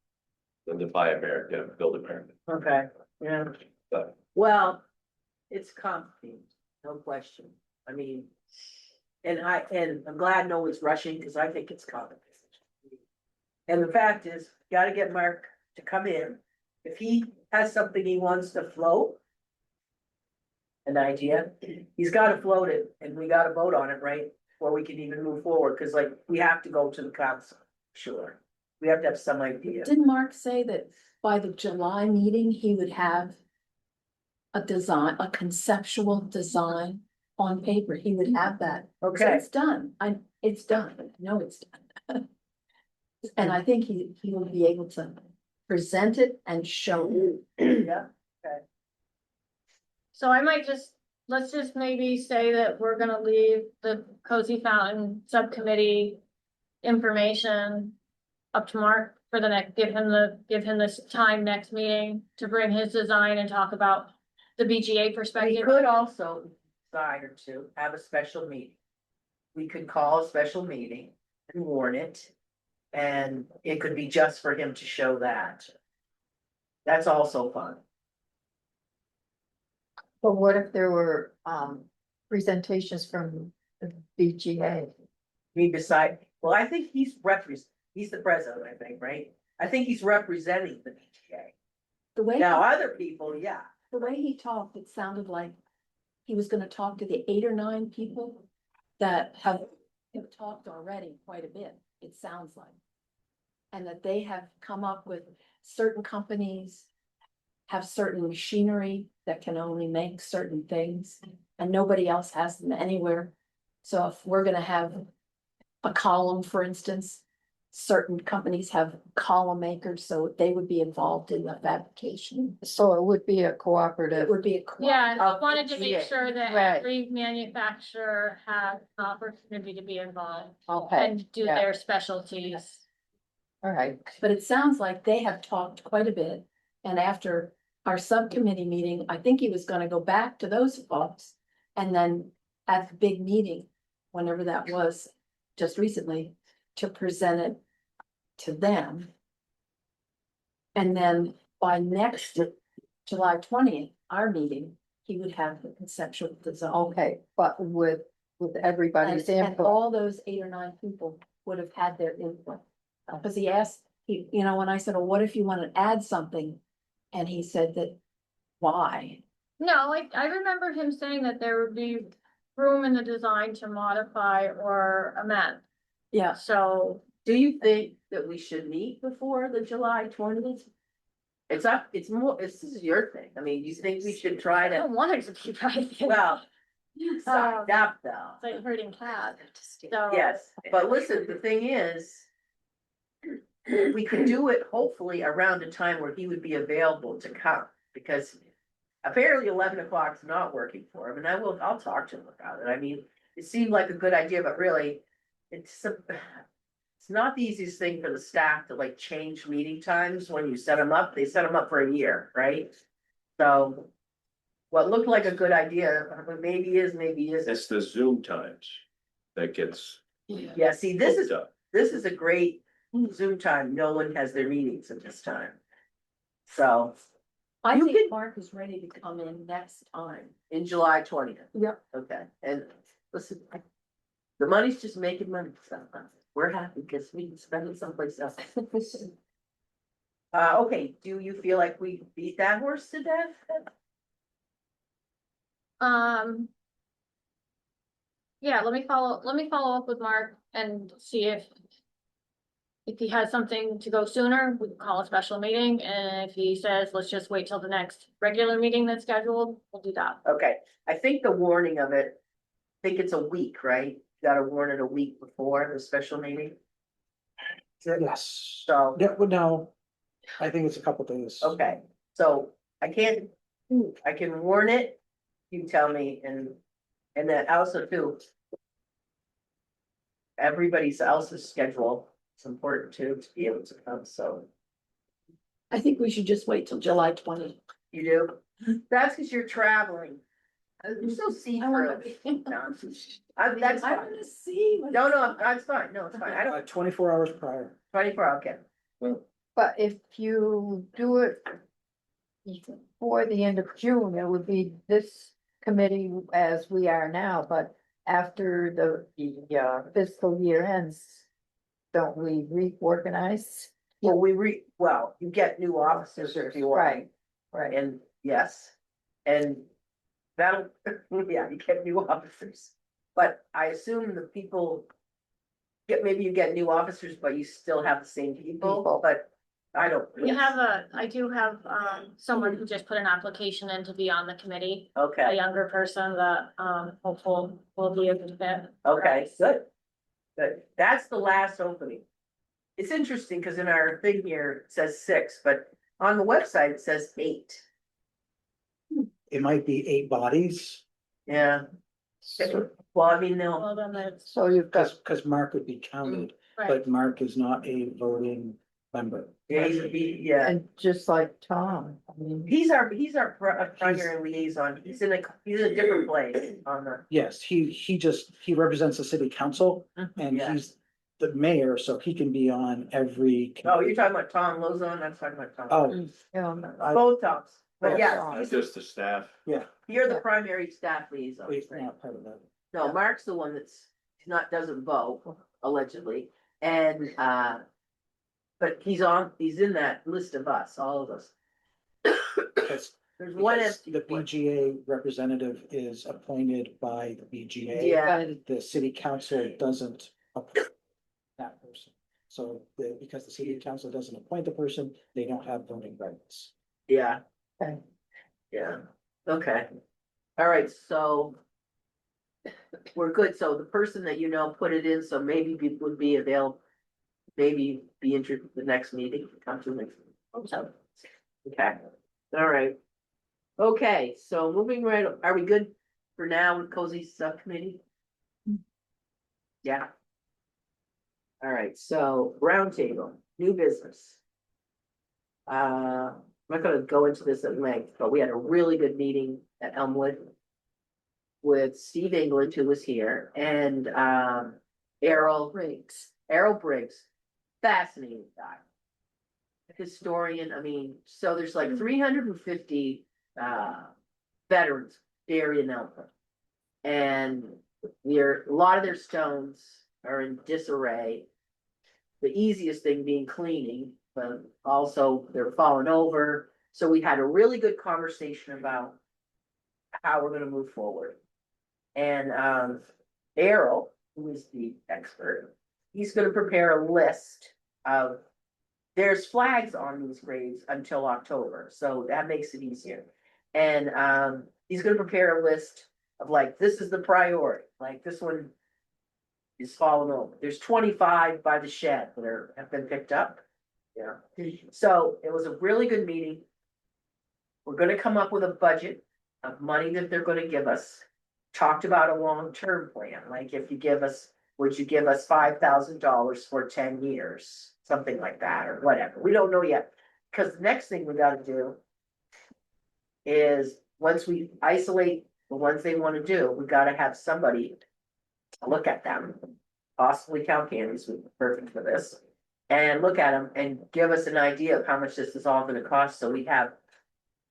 Then to buy a bear, get a build a bear. okay, yeah. But Well, it's complicated, no question. I mean, and I'm glad no one's rushing, because I think it's complicated. And the fact is, gotta get Mark to come in. If he has something he wants to float, an idea, he's gotta float it, and we gotta vote on it, right? Before we can even move forward, cause like, we have to go to the council, sure. We have to have some idea. Didn't Mark say that by the July meeting, he would have a design, a conceptual design on paper? He would have that. So Okay, it's done. It's done. I know it's done. And I think he will be able to present it and show it. yeah, So I might let's just maybe say that we're gonna leave the Cozy Fountain Subcommittee information up to Mark for the next, give him this time next meeting to bring his design and talk about the BGA we perspective. could also decide or two, have a special meeting. We could call a special meeting and warn it. And it could be just for him to show that. That's also fun. But what if there were, presentations from the BGA? We decide, well, I think he's the president, I think, right? I think he's representing the BTA. The way, Now, other people, yeah, the way he talked, it sounded like he was gonna talk to the 8 or 9 people that have talked already quite a bit, it sounds like. And that they have come up with certain companies have certain machinery that can only make certain things, and nobody else has them anywhere. So if we're gonna have a column, for instance, certain companies have column makers, so they would be involved in the fabrication. So it would be a It cooperative. would be a. Yeah, I Of wanted to make BGA. sure that Right. every manufacturer had an opportunity to be involved Okay, and do yeah. their specialties. all right. But it sounds like they have talked quite a bit, and after our subcommittee meeting, I think he was gonna go back to those folks. And then at the big meeting, whenever that was, just recently, to present it to them. And then by next July 20th, our meeting, he would have the conceptual design. Okay, but with everybody's And input. all those 8 or 9 people would have had their input. Because he asked He, you know, when I said, well, what if you want to add something? And he said that, why? No, I remember him saying that there would be room in the design to modify or amend, Yeah, so. Do you think that we should meet before the July 20th? It's up, it's more, this is your thing. I mean, do you think we should try I don't to, want it to be private. well, you signed up though. It's like hurting cat, so. Yes, but listen, the thing is. We could do it hopefully around a time where he would be available to come, because. Apparently 11 o'clock is not working for him, and I'll talk to him about it. I mean, it seemed like a good idea, but really. It's not the easiest thing for the staff to like change meeting times when you set them up. They set them up for a year, right? So. What looked like a good idea, maybe is, maybe isn't. It's the Zoom times that gets Yeah, see, this hooked is, up. this is a great Zoom time. No one has their meetings at this time. So, I You think could- Mark is ready to come in next time. in July 20th. Yep. Okay, and listen, the money's just making money, so we're happy because we can spend it someplace else. Okay, do you feel like we beat that horse to death? Yeah, let me follow up with Mark and see if. If he has something to go sooner, we can call a special meeting, and if he says, let's just wait till the next regular meeting that's scheduled, we'll do that. Okay, I think the warning of it, I think it's a week, right? You gotta warn it a week before the special meeting, Yes. so, Yeah, well, no, I think it's a couple days. okay, so I can warn it, you tell me, and then also too. Everybody's else's schedule, it's important too, to be able to come, so I think we should just wait till July 20th. you do, that's because you're traveling. You're so I wanna see-through. be- That's I fine, wanna see. what- no, that's fine, no, it's fine, I don't, 24 hours prior. 24, okay, But if you do it before the end of June, it would be this committee as we are now, but after the fiscal year ends, don't we reorganize? well, you get new officers if you want. Right, right. And yes, and that'll, yeah, you get new officers, but I assume the people. Maybe you get new officers, but you still have the same people, but I don't. I do have, someone who just put an application in to be on the committee, a Okay, younger person that, hopeful will be a good fit. okay, good. Good, that's the last opening. It's interesting, because in our thing here, it says 6, but on the website, it says 8, It might be 8 bodies, yeah. Well, I mean, no, Well, then it's, So you've got, because Mark would be counted, right, but Mark is not a voting member. yeah, yeah. and just like Tom, I mean. He's our primary liaison, he's in a different place on the. Yes, he represents the city council and Yeah. he's the mayor, so he can be on every. Oh, you're talking about Tom Lozon, I'm talking about Tom. Oh, I, Both Toms, but Both yeah, Toms. Just the staff. yeah, you're the primary staff liaison. he's not part of that. No, Mark's the one doesn't vote allegedly, and, but he's in that list of us, all of us. Because There's one because empty. the one. BGA representative is appointed by the BGA. Yeah, The city council doesn't appoint that person. So because the city council doesn't appoint the person, they don't have voting rights. yeah, Okay. yeah, okay. All right, so. We're good, so the person that put it in, so maybe people would be available. Maybe be interested in the next meeting, come to the next. So, okay, all right. Okay, so moving right, are we good for now with cozy subcommittee? Yeah. All right, so roundtable, new business. I'm not gonna go into this at length, but we had a really good meeting at Elmwood. With Steve England, who was here, and Errol Briggs, fascinating guy. Historian, I mean, so there's like 350 veterans buried in Elmwood. And a lot of their stones are in disarray. The easiest thing being cleaning, but also they're falling over. So we had a really good conversation about how we're gonna move forward. And, Errol, who is the expert, he's gonna prepare a list of, there's flags on these graves until October, so that makes it easier. And, he's gonna prepare a list of like, this is the priority, like this one is falling over. There's 25 by the shed that have been picked up. Yeah, so it was a really good meeting. We're gonna come up with a budget of money that they're gonna give us. Talked about a long-term plan, like if you give us, would you give us $5,000 for 10 years? Something like that, or whatever, we don't know yet. Cause the next thing we gotta do is, once we isolate the ones they wanna do, we gotta have somebody look at them. Possibly Cal Candy's would be perfect for this. And look at them and give us an idea of how much this is all gonna cost, so we have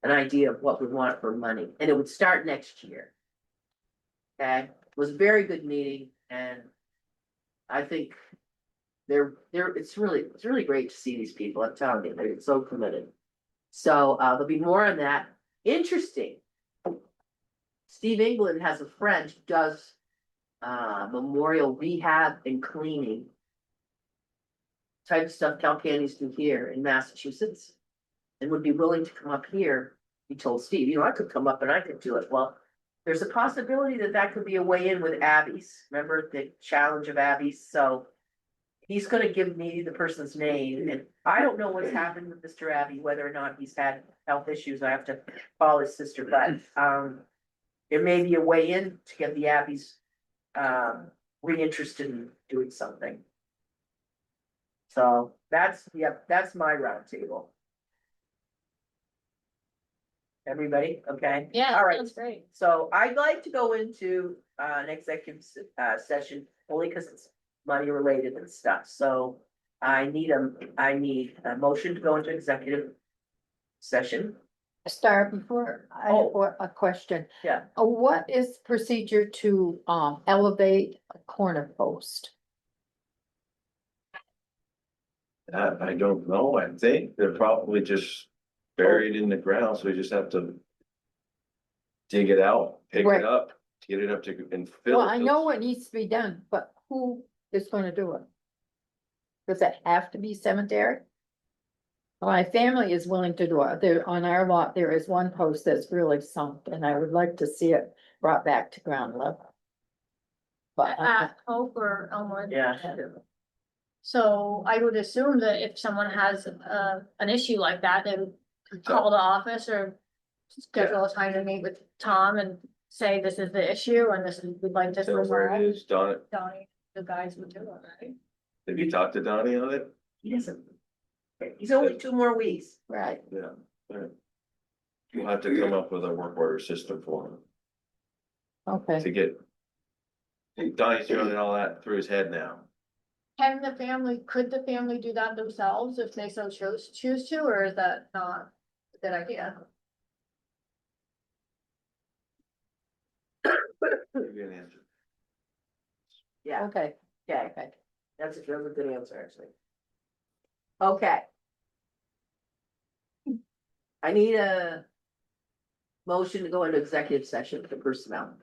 an idea of what we want for money, and it would start next year. Okay, it was a very good meeting, and I think it's really great to see these people, I'm telling you, they're so committed. So, there'll be more on that. Interesting. Steve England has a friend who does, memorial rehab and cleaning. Type of stuff Cal Candy's do here in Massachusetts. And would be willing to come up here. He told Steve, I could come up and I could do it. Well, there's a possibility that that could be a way in with Abby's. Remember the challenge of Abby's? So he's gonna give me the person's name, and I don't know what's happened with Mr. Abbey, whether or not he's had health issues. I have to call his sister, but there may be a way in to get the Abbeys reinterested in doing something. So that's my roundtable. Everybody, okay? Yeah, All right. that's great. So I'd like to go into an executive session only because it's money related and stuff. So I need a motion to go into executive session. Star, before I have a question. Yeah. What is procedure to elevate a corner post? I don't know, I think they're probably just buried in the ground, so we just have to dig it out, pick Right. it up, get it up to and fill Well, it. I know what needs to be done, but who is gonna do it? Does it have to be cemetery? My family is willing to do it. There, on our lot, there is one post that's really sunk, and I would like to see it brought back to ground level. But At Hope or Elmwood. Yeah. So I would assume that if someone has an issue like that, they would call the office or schedule a time to meet with Tom and say, this is the issue and this is, we'd like this Tell where it resolved. is, Donnie, Donnie, the guys would do it, right? have you talked to Donnie on it? He doesn't. He's only 2 more weeks. right, Yeah. Alright. We'll have to come up with a work order system for him okay. to get. Donnie's running all that through his head now. Could the family do that themselves if they so choose to, or is that not a good idea? Give you an answer. Yeah, Okay, okay. okay. That's a good answer, actually. Okay. I need a motion to go into executive session for personnel.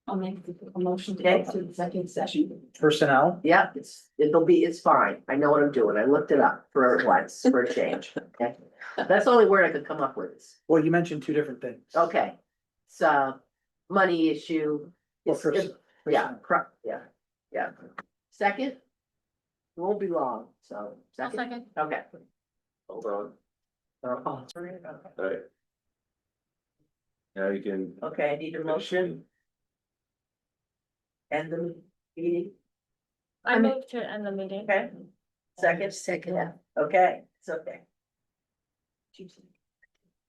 I'll make a motion to Okay. go to executive session. Personnel, Yeah, it's fine. I know what I'm doing. I looked it up for once, for a change. Okay. That's the only word I could come up with. well, you mentioned 2 different things. Okay, so money issue. Well, Yeah, personnel. yeah. Second? Won't be long, so. I'll Second, second. okay. Hold on, Oh, alright. Now you can. okay, I need a motion. End the meeting, I move to end the meeting. okay? Second, Second. okay, it's okay.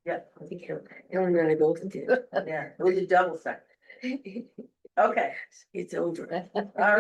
Yeah, I think Aaron and I both did. yeah, it was a double second. Okay, It's over. all right.